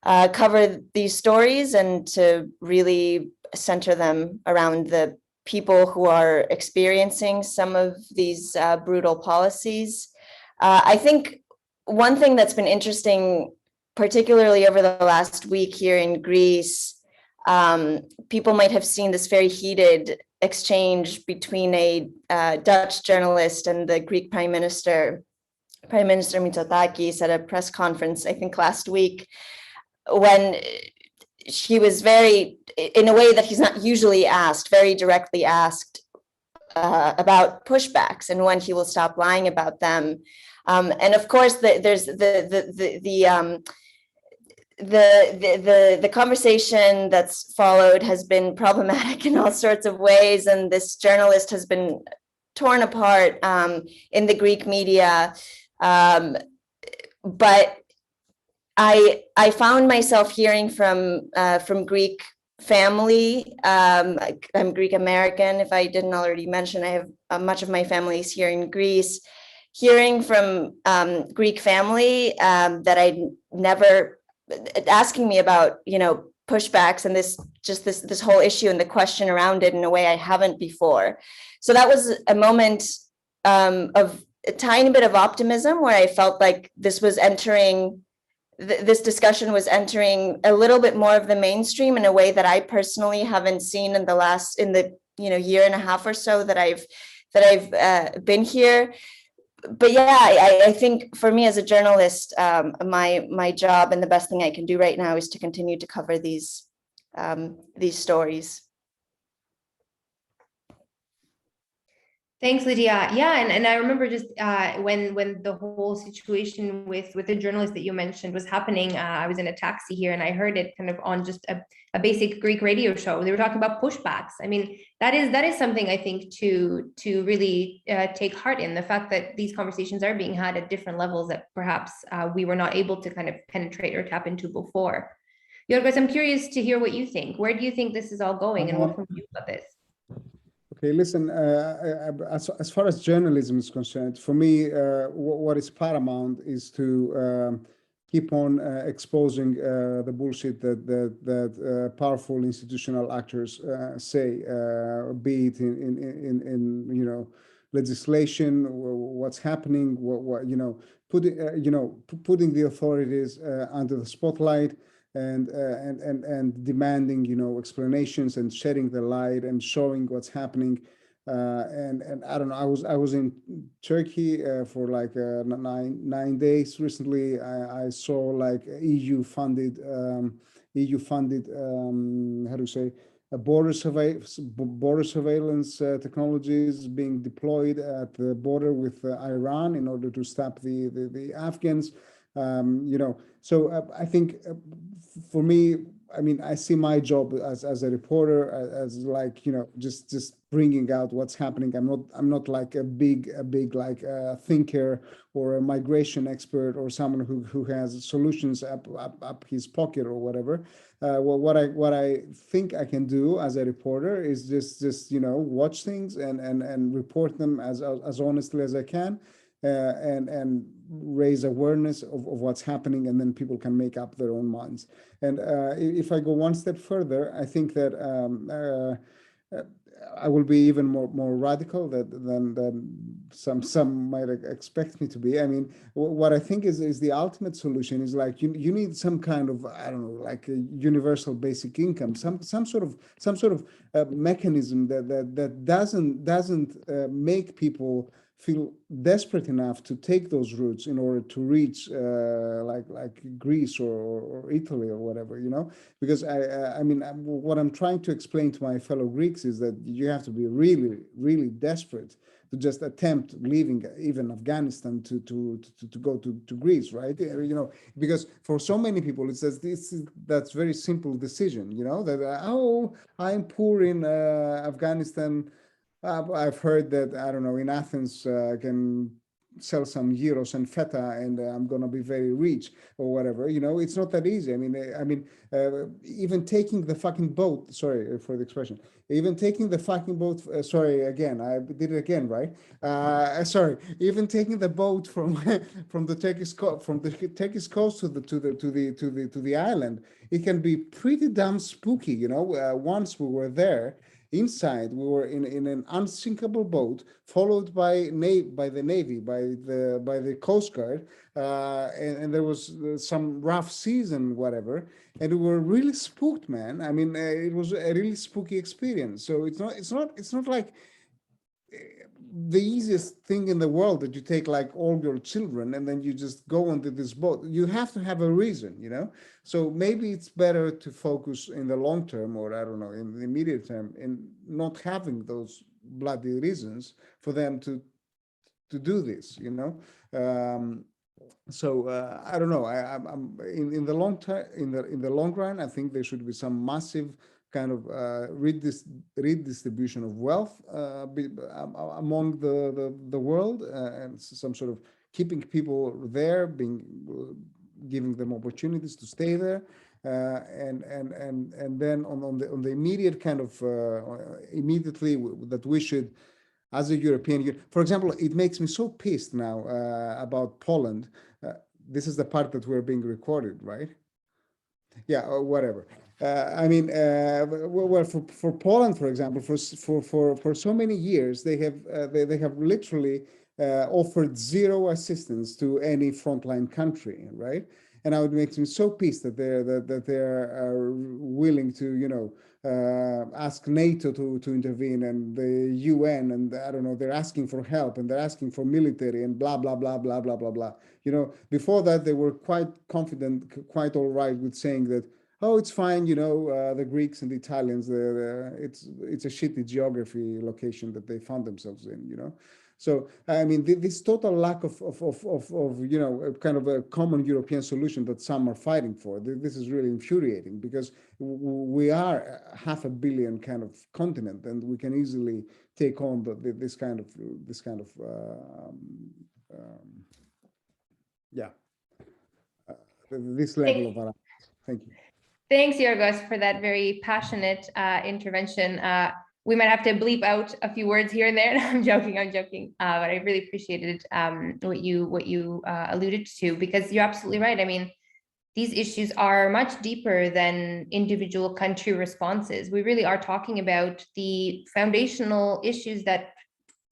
cover these stories and to really center them around the people who are experiencing some of these brutal policies. I think one thing that's been interesting, particularly over the last week here in Greece, people might have seen this very heated exchange between a Dutch journalist and the Greek Prime Minister Mitsotakis at a press conference, I think last week, when she was in a way that he's not usually asked, very directly asked about pushbacks and when he will stop lying about them. And of course, there's the conversation that's followed has been problematic in all sorts of ways, and this journalist has been torn apart in the Greek media. But I found myself hearing from Greek family. I'm Greek American. If I didn't already mention, I have much of my family is here in Greece. Hearing from Greek family that I never asking me about, pushbacks and this whole issue and the question around it in a way I haven't before. So that was a moment of a tiny bit of optimism where I felt like this was entering. This discussion was entering a little bit more of the mainstream in a way that I personally haven't seen in the year and a half or so that I've been here. But yeah, I think for me as a journalist, my job and the best thing I can do right now is to continue to cover these stories. Thanks, Lydia. Yeah, and I remember just when the whole situation with the journalist that you mentioned was happening, I was in a taxi here and I heard it kind of on just a basic Greek radio show. They were talking about pushbacks. I mean, that is something I think to really take heart in, the fact that these conversations are being had at different levels that perhaps we were not able to kind of penetrate or tap into before. Giorgos, I'm curious to hear what you think. Where do you think this is all going, and what can we do about this? Okay, listen, as far as journalism is concerned, for me, what is paramount is to keep on exposing the bullshit that powerful institutional actors say, be it in legislation, what's happening, putting the authorities under the spotlight. And demanding, explanations and shedding the light and showing what's happening. And I don't know, I was in Turkey for like 9 days recently. I saw like EU funded, how do you say, border surveillance technologies being deployed at the border with Iran in order to stop the Afghans. So I think for me, I mean, I see my job as a reporter as like, just bringing out what's happening. I'm not like a big like thinker or a migration expert or someone who has solutions up his pocket or whatever. What I think I can do as a reporter is just watch things and report them as honestly as I can. And raise awareness of what's happening, and then people can make up their own minds. And if I go one step further, I think that I will be even more radical than some might expect me to be. I mean, what I think is the ultimate solution is like you need some kind of, I don't know, like a universal basic income, some sort of mechanism that doesn't make people feel desperate enough to take those routes in order to reach like Greece or Italy or whatever, because I mean, what I'm trying to explain to my fellow Greeks is that you have to be really, really desperate to just attempt leaving even Afghanistan to go to Greece, right? Because for so many people, it says that's very simple decision, that I'm poor in Afghanistan. I've heard that, I don't know, in Athens, I can sell some gyros and feta and I'm going to be very rich or whatever. It's not that easy. I mean, even taking the fucking boat, sorry for the expression, even taking the fucking boat, sorry, again, I did it again, right? Sorry, even taking the boat from the Turkish coast to the island, it can be pretty damn spooky. Once we were there, inside, we were in an unsinkable boat, followed by the Navy, by the Coast Guard, and there was some rough seas and whatever, and we were really spooked, man. I mean, it was a really spooky experience. So it's not like the easiest thing in the world that you take like all your children and then you just go onto this boat. You have to have a reason, so maybe it's better to focus in the long term, or I don't know, in the immediate term, in not having those bloody reasons for them to do this, so I don't know. I'm in the long term, in the long run, I think there should be some massive kind of redistribution of wealth among the world, and some sort of keeping people there, being giving them opportunities to stay there. And then on the immediate kind of immediately that we should, as a European Union, for example, it makes me so pissed now about Poland. This is the part that we're being recorded, right? Yeah, or whatever. I mean, well, for Poland, for example, for so many years, they have literally offered zero assistance to any frontline country, right? And now it makes me so pissed that they're willing to, ask NATO to intervene, and the UN, and I don't know, they're asking for help, and they're asking for military, and blah blah blah blah blah blah blah. Before that they were quite confident, quite all right with saying that, oh, it's fine, the Greeks and the Italians, it's a shitty geography location that they found themselves in, So, I mean, this total lack of kind of a common European solution that some are fighting for, this is really infuriating, because we are 500 million kind of continent, and we can easily take on this kind of this level of analysis. Thank you. Thanks, Giorgos, for that very passionate intervention. We might have to bleep out a few words here and there. I'm joking, but I really appreciated what you alluded to, because you're absolutely right. I mean, these issues are much deeper than individual country responses. We really are talking about the foundational issues that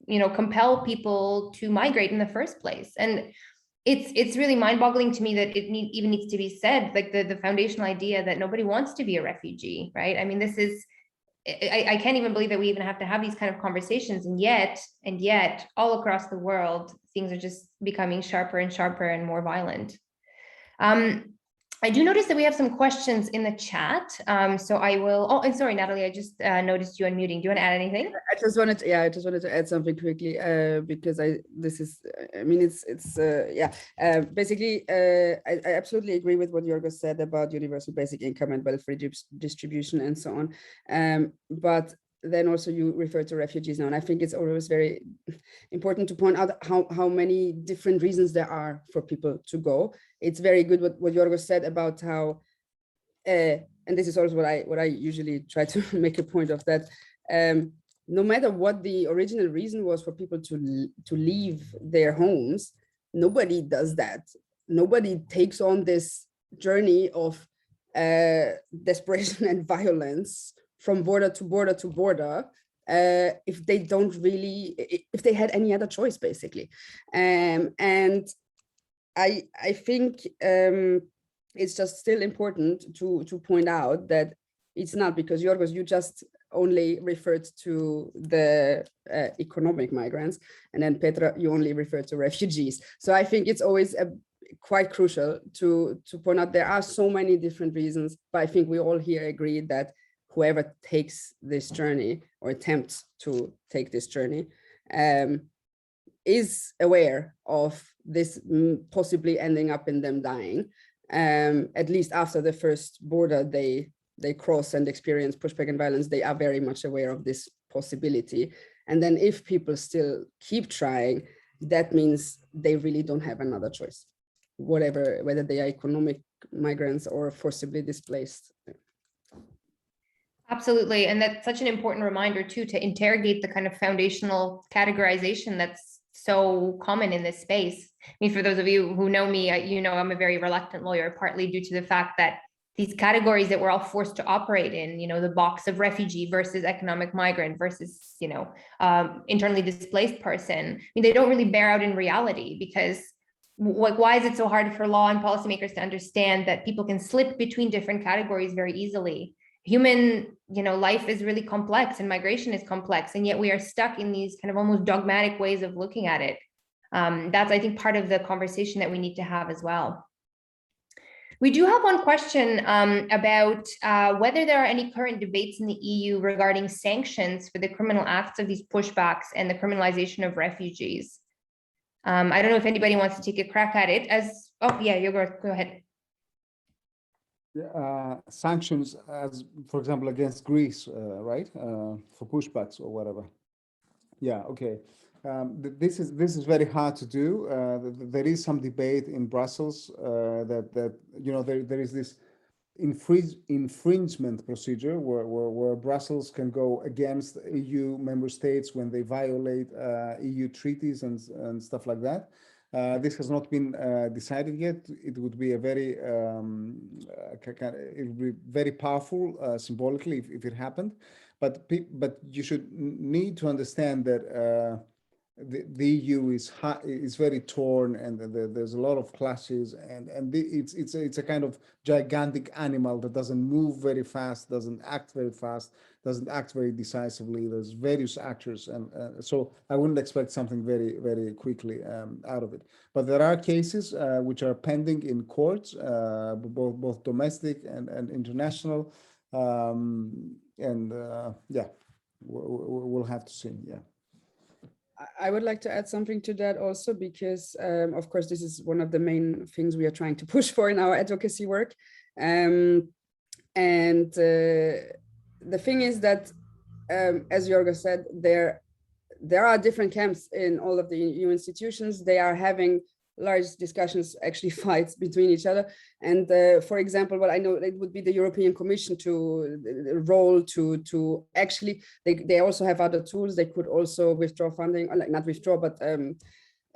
compel people to migrate in the first place. And it's really mind-boggling to me that it even needs to be said, like the foundational idea that nobody wants to be a refugee, right? I mean, this is, I can't even believe that we even have to have these kind of conversations, and yet all across the world, things are just becoming sharper and sharper and more violent. I do notice that we have some questions in the chat. So I will, oh, and sorry, Natalie, I just noticed you unmuting. Do you want to add anything? I just wanted to add something quickly, because basically, I absolutely agree with what Giorgos said about universal basic income and welfare distribution and so on. But then also you refer to refugees now, and I think it's always very important to point out how many different reasons there are for people to go. It's very good what Giorgos said about how, and this is also what I usually try to make a point of, that no matter what the original reason was for people to leave their homes, nobody does that. Nobody takes on this journey of desperation and violence from border to border to border, if they had any other choice, basically. And I think it's just still important to point out that it's not, because Giorgos, you just only referred to the economic migrants, and then Petra, you only referred to refugees. So I think it's always quite crucial to point out there are so many different reasons, but I think we all here agree that whoever takes this journey or attempts to take this journey is aware of this possibly ending up in them dying. At least after the first border they cross and experience pushback and violence, they are very much aware of this possibility. And then if people still keep trying, that means they really don't have another choice, whether they are economic migrants or forcibly displaced. Absolutely. And that's such an important reminder too, to interrogate the kind of foundational categorization that's so common in this space. I mean, for those of you who know me, I'm a very reluctant lawyer, partly due to the fact that these categories that we're all forced to operate in, the box of refugee versus economic migrant versus, internally displaced person, I mean, they don't really bear out in reality, because why is it so hard for law and policymakers to understand that people can slip between different categories very easily? Human, life is really complex, and migration is complex, and yet we are stuck in these kind of almost dogmatic ways of looking at it. That's, I think, part of the conversation that we need to have as well. We do have one question about whether there are any current debates in the EU regarding sanctions for the criminal acts of these pushbacks and the criminalization of refugees. I don't know if anybody wants to take a crack at it. Go ahead. Sanctions, as for example against Greece, right? For pushbacks or whatever. Yeah, okay. This is very hard to do. There is some debate in Brussels that there is this infringement procedure where Brussels can go against EU member states when they violate EU treaties and stuff like that. This has not been decided yet. It would be it would be very powerful symbolically if it happened. But you should need to understand that the EU is very torn, and there's a lot of clashes, and it's a kind of gigantic animal that doesn't move very fast, doesn't act very fast, doesn't act very decisively. There's various actors, and so I wouldn't expect something very quickly out of it. But there are cases which are pending in courts, both domestic and international, yeah, we'll have to see. Yeah. I would like to add something to that also, because of course, this is one of the main things we are trying to push for in our advocacy work. The thing is that, as Giorgos said, there are different camps in all of the EU institutions. They are having large discussions, actually fights between each other. And for example, what I know, it would be the European Commission to actually, they also have other tools. They could also withdraw funding, or like not withdraw, but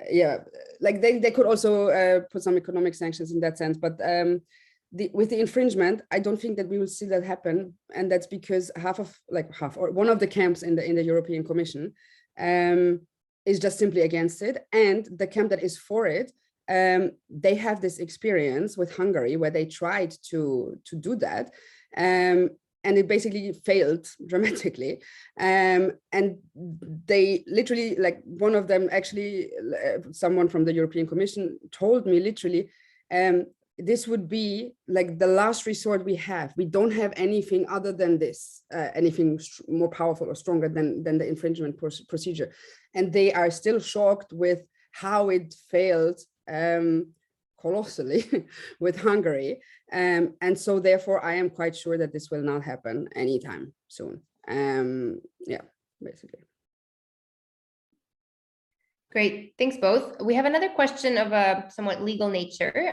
yeah, like they could also put some economic sanctions in that sense. But with the infringement, I don't think that we will see that happen. And that's because one of the camps in the European Commission is just simply against it, and the camp that is for it, they have this experience with Hungary where they tried to do that, and it basically failed dramatically, and they literally, like, one of them actually, someone from the European Commission told me literally, this would be like the last resort we have. We don't have anything other than this, anything more powerful or stronger than the infringement procedure. And they are still shocked with how it failed colossally with Hungary. And so therefore, I am quite sure that this will not happen anytime soon. Yeah, basically. Great, thanks both. We have another question of a somewhat legal nature.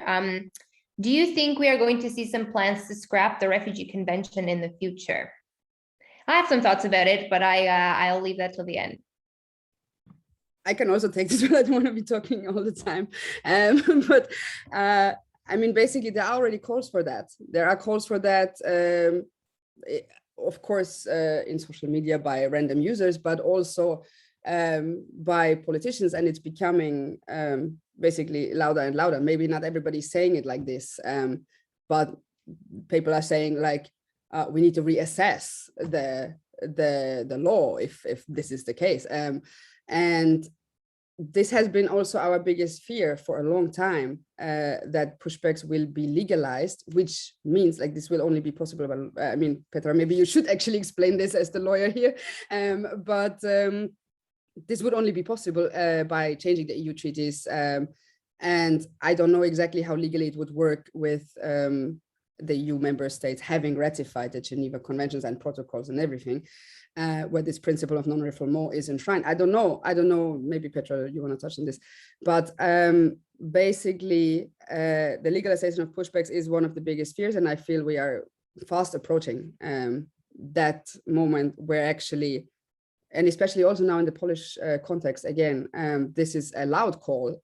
Do you think we are going to see some plans to scrap the Refugee Convention in the future? I have some thoughts about it, but I'll leave that till the end. I can also take this, but I don't want to be talking all the time. But I mean, basically, there are already calls for that. There are calls for that, of course, in social media by random users, but also by politicians, and it's becoming basically louder and louder. Maybe not everybody's saying it like this, but people are saying, like, we need to reassess the law if this is the case. And this has been also our biggest fear for a long time, that pushbacks will be legalized, which means, like, this will only be possible. I mean, Petra, maybe you should actually explain this as the lawyer here, but this would only be possible by changing the EU treaties. And I don't know exactly how legally it would work with the EU member states having ratified the Geneva Conventions and protocols and everything, where this principle of non-refoulement is enshrined. I don't know, maybe Petra, you want to touch on this, but basically the legalization of pushbacks is one of the biggest fears, and I feel we are fast approaching that moment where actually, and especially also now in the Polish context, again, this is a loud call.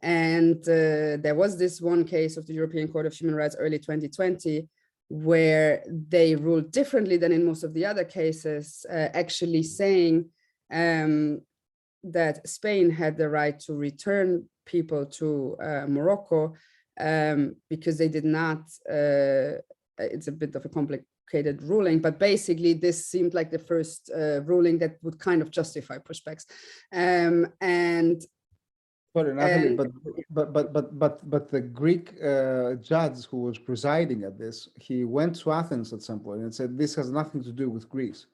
And there was this one case of the European Court of Human Rights early 2020, where they ruled differently than in most of the other cases, actually saying that Spain had the right to return people to Morocco because they did not, it's a bit of a complicated ruling, but basically this seemed like the first ruling that would kind of justify pushbacks. And sorry, Natalie, but the Greek judge who was presiding at this, he went to Athens at some point and said, this has nothing to do with Greece.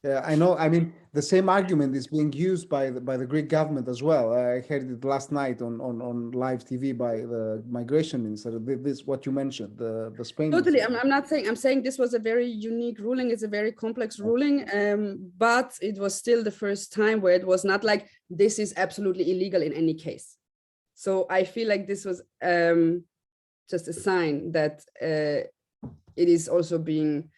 Yeah, I know. I mean, the same argument is being used by the Greek government as well. I heard it last night on live TV by the migration minister. This what you mentioned, the Spain. Totally. I'm not saying, I'm saying this was a very unique ruling. It's a very complex ruling, but it was still the first time where it was not like this is absolutely illegal in any case. So I feel like this was just a sign that it is also being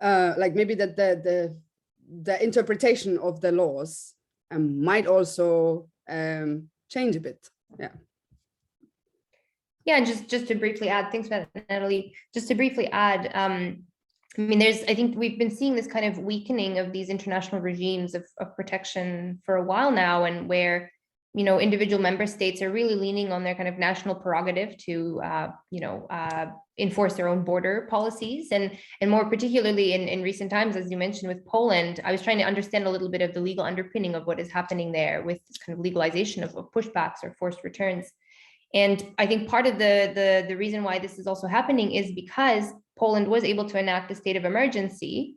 like maybe that the interpretation of the laws might also change a bit. Yeah. Yeah, and just to briefly add, thanks for that, Natalie. Just to briefly add, I mean, I think we've been seeing this kind of weakening of these international regimes of protection for a while now, and where, you know, individual member states are really leaning on their kind of national prerogative to, enforce their own border policies. And more particularly in recent times, as you mentioned with Poland, I was trying to understand a little bit of the legal underpinning of what is happening there with this kind of legalization of pushbacks or forced returns. And I think part of the reason why this is also happening is because Poland was able to enact a state of emergency,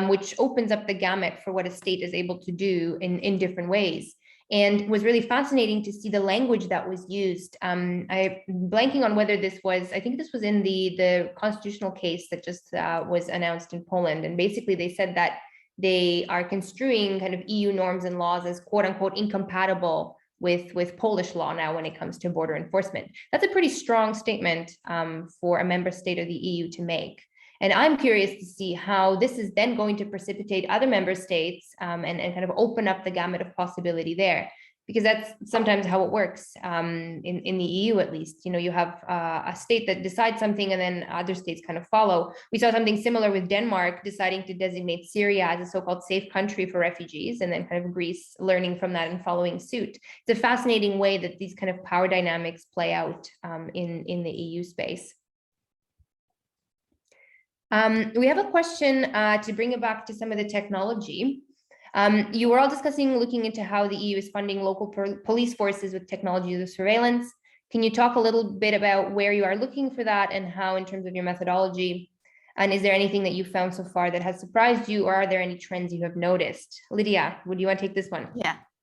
which opens up the gamut for what a state is able to do in different ways. And it was really fascinating to see the language that was used. I'm blanking on whether this was, I think this was in the constitutional case that just was announced in Poland. And basically they said that they are construing kind of EU norms and laws as quote unquote incompatible with Polish law now when it comes to border enforcement. That's a pretty strong statement for a member state of the EU to make. And I'm curious to see how this is then going to precipitate other member states and kind of open up the gamut of possibility there, because that's sometimes how it works in the EU, at least. You know, you have a state that decides something and then other states kind of follow. We saw something similar with Denmark deciding to designate Syria as a so-called safe country for refugees, and then kind of Greece learning from that and following suit. It's a fascinating way that these kind of power dynamics play out in the EU space. We have a question to bring it back to some of the technology. You were all discussing looking into how the EU is funding local police forces with technology of surveillance. Can you talk a little bit about where you are looking for that and how in terms of your methodology? And is there anything that you found so far that has surprised you, or are there any trends you have noticed? Lydia, would you want to take this one?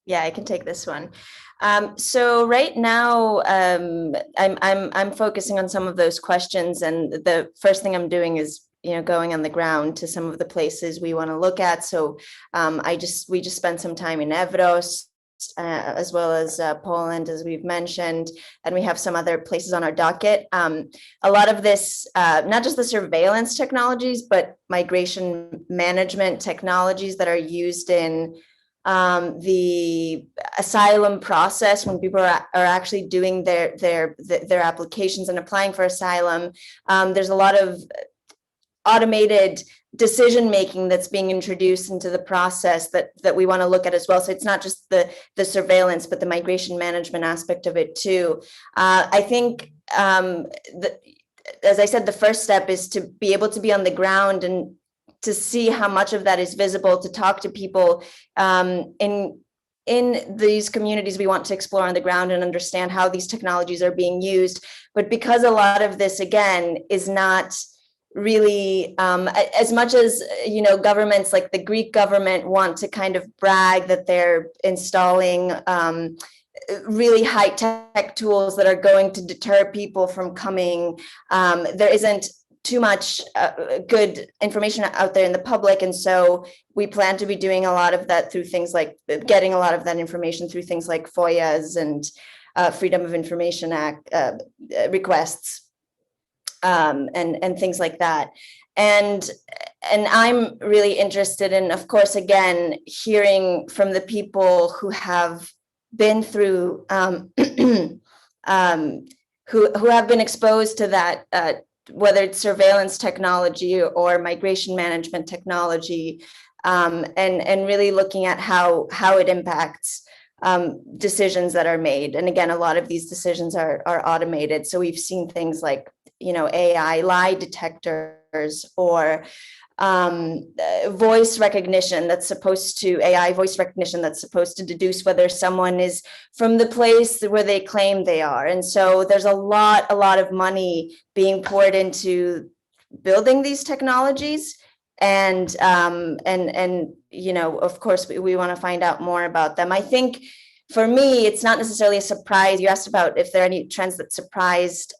Yeah, I can take this one. So right now, I'm focusing on some of those questions, and the first thing I'm doing is, you know, going on the ground to some of the places we want to look at. So we just spent some time in Evros, as well as Poland, as we've mentioned, and we have some other places on our docket. A lot of this, not just the surveillance technologies, but migration management technologies that are used in the asylum process when people are actually doing their applications and applying for asylum. There's a lot of automated decision making that's being introduced into the process that we want to look at as well. So it's not just the surveillance, but the migration management aspect of it too. I think, as I said, the first step is to be able to be on the ground and to see how much of that is visible, to talk to people in these communities we want to explore on the ground and understand how these technologies are being used. But because a lot of this, again, is not really, as much as, you know, governments like the Greek government want to kind of brag that they're installing really high-tech tools that are going to deter people from coming, there isn't too much good information out there in the public. And so we plan to be doing a lot of that through things like getting a lot of that information through things like FOIAs and Freedom of Information Act requests and things like that. And I'm really interested in, of course, again, hearing from the people who have been through, who have been exposed to that, whether it's surveillance technology or migration management technology, and really looking at how it impacts decisions that are made. And again, a lot of these decisions are automated. So we've seen things like, you know, AI lie detectors or voice recognition that's supposed to, AI voice recognition that's supposed to deduce whether someone is from the place where they claim they are. And so there's a lot of money being poured into building these technologies. and you know, of course, we want to find out more about them. I think for me, it's not necessarily a surprise. You asked about if there are any trends that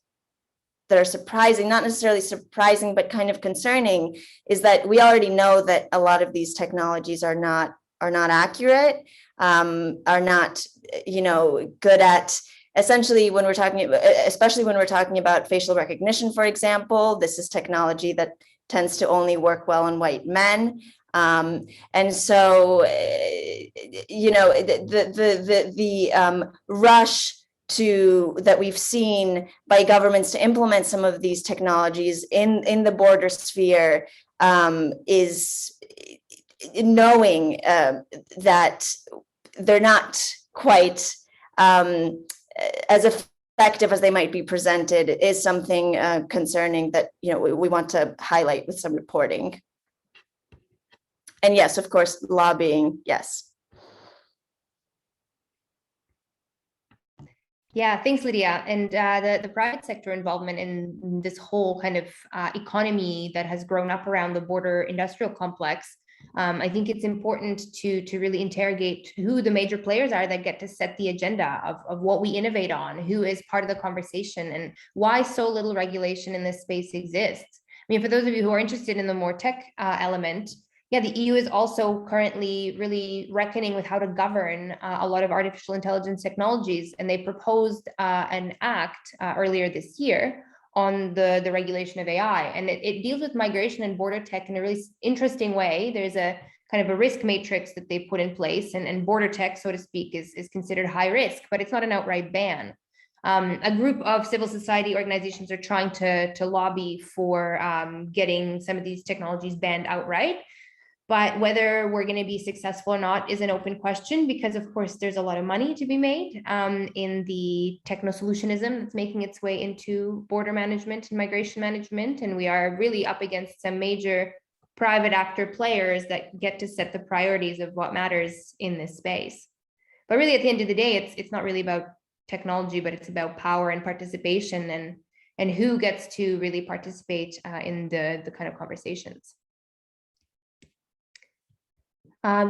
are surprising, not necessarily surprising, but kind of concerning, is that we already know that a lot of these technologies are not accurate, are not, you know, good at, essentially, when we're talking about, especially when we're talking about facial recognition, for example. This is technology that tends to only work well on white men. And so, you know, the rush that we've seen by governments to implement some of these technologies in the border sphere is knowing that they're not quite as effective as they might be presented is something concerning that, you know, we want to highlight with some reporting. And yes, of course, lobbying, yes. Yeah, thanks, Lydia. And the private sector involvement in this whole kind of economy that has grown up around the border industrial complex, I think it's important to really interrogate who the major players are that get to set the agenda of what we innovate on, who is part of the conversation, and why so little regulation in this space exists. I mean, for those of you who are interested in the more tech element, yeah, the EU is also currently really reckoning with how to govern a lot of artificial intelligence technologies, and they proposed an act earlier this year on the regulation of AI, and it deals with migration and border tech in a really interesting way. There's a kind of a risk matrix that they put in place, and border tech, so to speak, is considered high risk, but it's not an outright ban. A group of civil society organizations are trying to lobby for getting some of these technologies banned outright. But whether we're going to be successful or not is an open question, because of course there's a lot of money to be made in the techno-solutionism that's making its way into border management and migration management. And we are really up against some major private actor players that get to set the priorities of what matters in this space. But really, at the end of the day, it's not really about technology, but it's about power and participation, and who gets to really participate in the kind of conversations.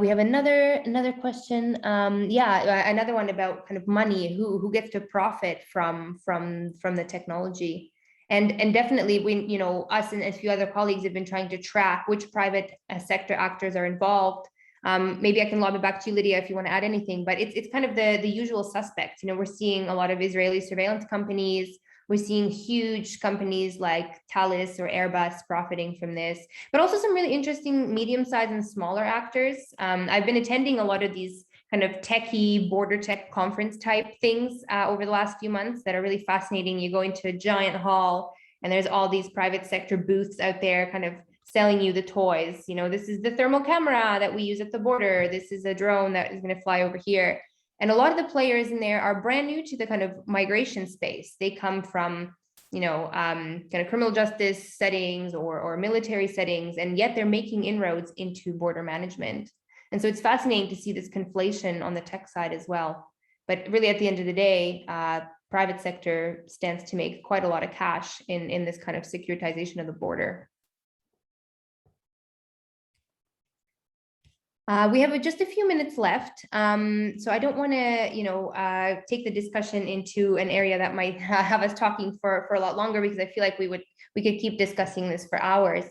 We have another question. Yeah, another one about kind of money, who gets to profit from the technology. And definitely, when, you know, us and a few other colleagues have been trying to track which private sector actors are involved. Maybe I can lob it back to you, Lydia, if you want to add anything, but it's kind of the usual suspects. You know, we're seeing a lot of Israeli surveillance companies. We're seeing huge companies like Thales or Airbus profiting from this, but also some really interesting medium-sized and smaller actors. I've been attending a lot of these kind of techie border tech conference type things over the last few months that are really fascinating. You go into a giant hall and there's all these private sector booths out there kind of selling you the toys. You know, this is the thermal camera that we use at the border. This is a drone that is going to fly over here. And a lot of the players in there are brand new to the kind of migration space. They come from, you know, kind of criminal justice settings or military settings, and yet they're making inroads into border management. And so it's fascinating to see this conflation on the tech side as well. But really, at the end of the day, private sector stands to make quite a lot of cash in this kind of securitization of the border. We have just a few minutes left, so I don't want to, you know, take the discussion into an area that might have us talking for a lot longer, because I feel like we could keep discussing this for hours.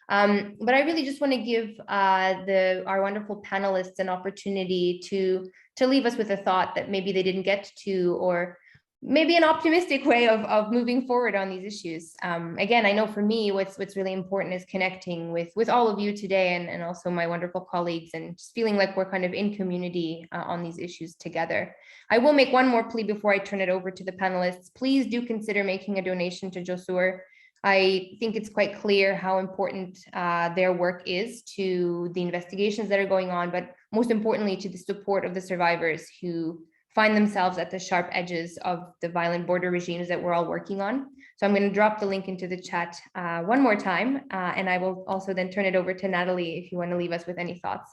But I really just want to give our wonderful panelists an opportunity to leave us with a thought that maybe they didn't get to, or maybe an optimistic way of moving forward on these issues. Again, I know for me, what's really important is connecting with all of you today, and also my wonderful colleagues, and just feeling like we're kind of in community on these issues together. I will make one more plea before I turn it over to the panelists. Please do consider making a donation to Josoor. I think it's quite clear how important their work is to the investigations that are going on, but most importantly to the support of the survivors who find themselves at the sharp edges of the violent border regimes that we're all working on. So I'm going to drop the link into the chat one more time, and I will also then turn it over to Natalie if you want to leave us with any thoughts.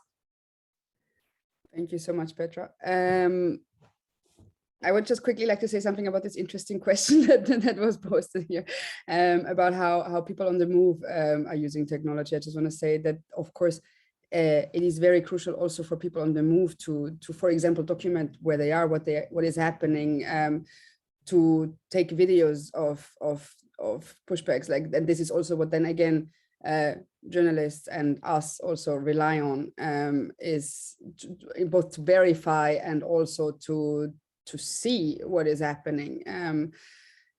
Thank you so much, Petra. I would just quickly like to say something about this interesting question that was posted here about how people on the move are using technology. I just want to say that, of course, it is very crucial also for people on the move to for example, document where they are, what is happening, to take videos of pushbacks. Like, and this is also what then again journalists and us also rely on, is both to verify and also to see what is happening.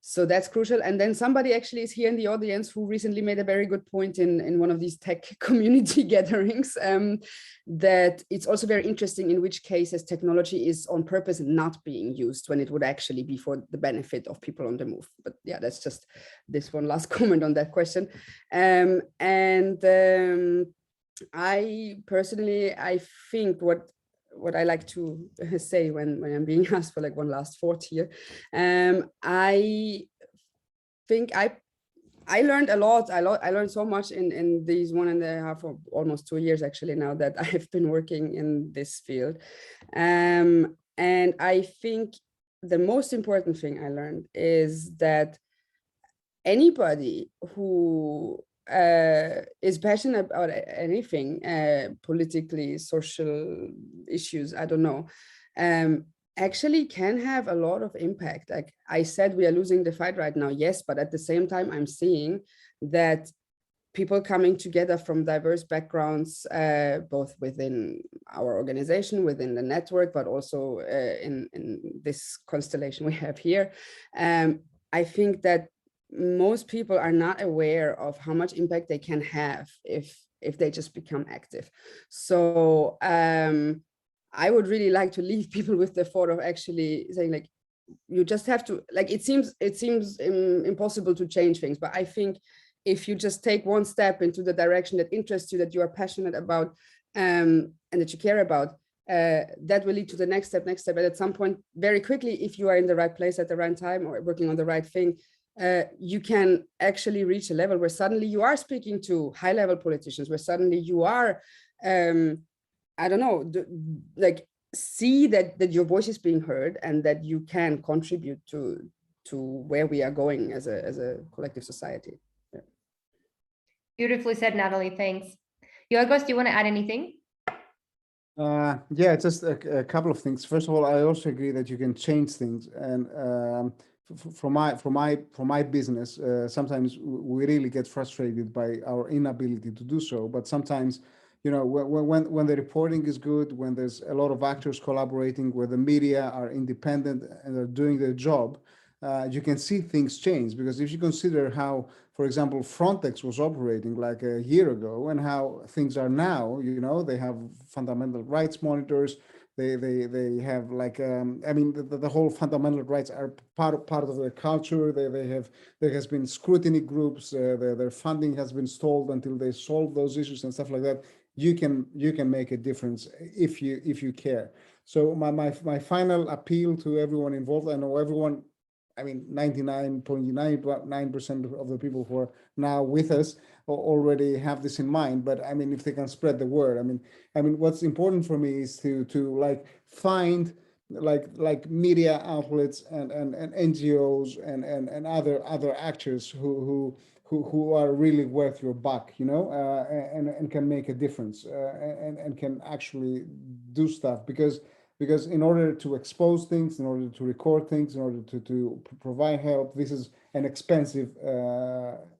So that's crucial. And then somebody actually is here in the audience who recently made a very good point in one of these tech community gatherings, that it's also very interesting in which cases technology is on purpose not being used when it would actually be for the benefit of people on the move. But yeah, that's just this one last comment on that question. I personally, I think what I like to say when I'm being asked for like one last thought here, I think I learned a lot. I learned so much in these 1.5 or almost 2 years actually now that I've been working in this field. And I think the most important thing I learned is that anybody who is passionate about anything, politically, social issues, I don't know, actually can have a lot of impact. Like I said, we are losing the fight right now, yes, but at the same time, I'm seeing that people coming together from diverse backgrounds, both within our organization, within the network, but also in this constellation we have here, I think that most people are not aware of how much impact they can have if they just become active. So I would really like to leave people with the thought of actually saying, like, you just have to, like, it seems impossible to change things, but I think if you just take one step into the direction that interests you, that you are passionate about, and that you care about, that will lead to the next step. And at some point, very quickly, if you are in the right place at the right time or working on the right thing, you can actually reach a level where suddenly you are speaking to high-level politicians, where suddenly you are, I don't know, like see that your voice is being heard and that you can contribute to where we are going as a collective society. Yeah. Beautifully said, Natalie. Thanks. Giorgos, do you want to add anything? Yeah, just a couple of things. First of all, I also agree that you can change things, and for my business, sometimes we really get frustrated by our inability to do so. But sometimes, you know, when the reporting is good, when there's a lot of actors collaborating, where the media are independent and are doing their job, you can see things change. Because if you consider how, for example, Frontex was operating like a year ago and how things are now, you know, they have fundamental rights monitors. They have like I mean the whole fundamental rights are part of their culture. There has been scrutiny groups. Their funding has been stalled until they solve those issues and stuff like that. You can make a difference if you care. So my final appeal to everyone involved. I know everyone. I mean, 99.99% of the people who are now with us already have this in mind. But I mean, if they can spread the word, I mean, what's important for me is to like find like media outlets and NGOs and other actors who are really worth your buck, you know, and can make a difference and can actually do stuff because in order to expose things, in order to record things, in order to provide help, this is an expensive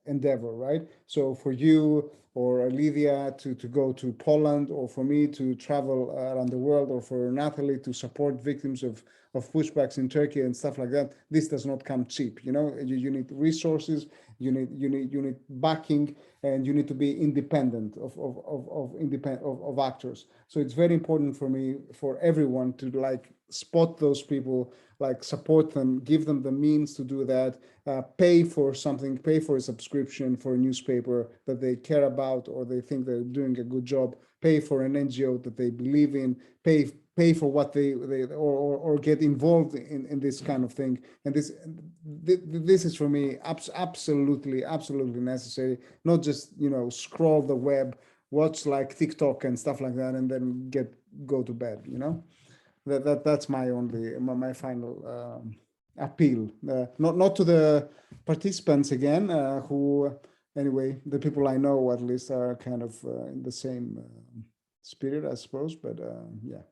endeavor, right? So for you or Lydia to go to Poland, or for me to travel around the world, or for Natalie to support victims of pushbacks in Turkey and stuff like that, this does not come cheap. You know, you need resources, you need backing, and you need to be independent of actors. So it's very important for me, for everyone, to like spot those people, like support them, give them the means to do that, pay for something, pay for a subscription for a newspaper that they care about or they think they're doing a good job, pay for an NGO that they believe in, pay for what they or get involved in this kind of thing. And this is for me absolutely necessary. Not just, you know, scroll the web, watch like TikTok and stuff like that, and then go to bed, you know. That's my only my final appeal. Not to the participants again, who anyway the people I know at least are kind of in the same spirit, I suppose. But yeah,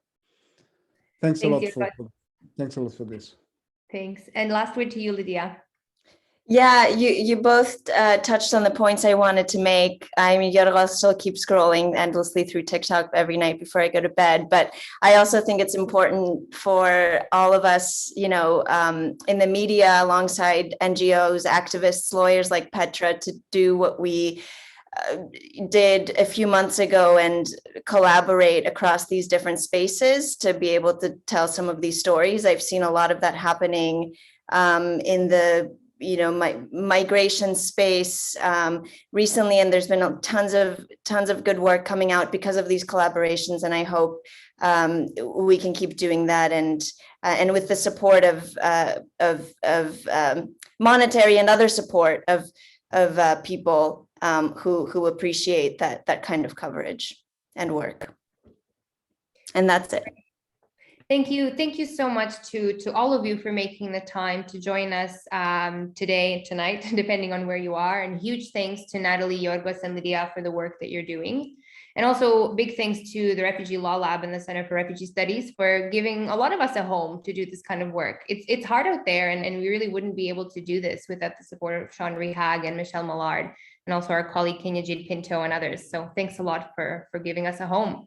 thanks a lot for this. Thanks. And last word to you, Lydia. Yeah, you both touched on the points I wanted to make. I mean, Giorgos still keeps scrolling endlessly through TikTok every night before I go to bed. But I also think it's important for all of us, you know, in the media, alongside NGOs, activists, lawyers like Petra, to do what we did a few months ago and collaborate across these different spaces to be able to tell some of these stories. I've seen a lot of that happening in the migration space recently, and there's been tons of good work coming out because of these collaborations, and I hope we can keep doing that, and with the support of monetary and other support of people who appreciate that kind of coverage and work. And that's it. Thank you so much to all of you for making the time to join us today, tonight, depending on where you are. And huge thanks to Natalie, Giorgos, and Lydia for the work that you're doing. And also big thanks to the Refugee Law Lab and the Center for Refugee Studies for giving a lot of us a home to do this kind of work. It's hard out there, and we really wouldn't be able to do this without the support of Sean Rehag and Michelle Millard, and also our colleague Kenya Jade Pinto and others. So thanks a lot for giving us a home.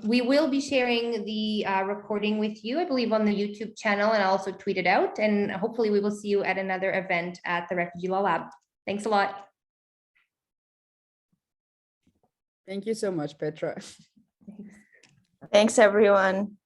We will be sharing the recording with you, I believe, on the YouTube channel, and I'll also tweet it out. And hopefully we will see you at another event at the Refugee Law Lab. Thanks a lot. Thank you so much, Petra. Thanks, everyone.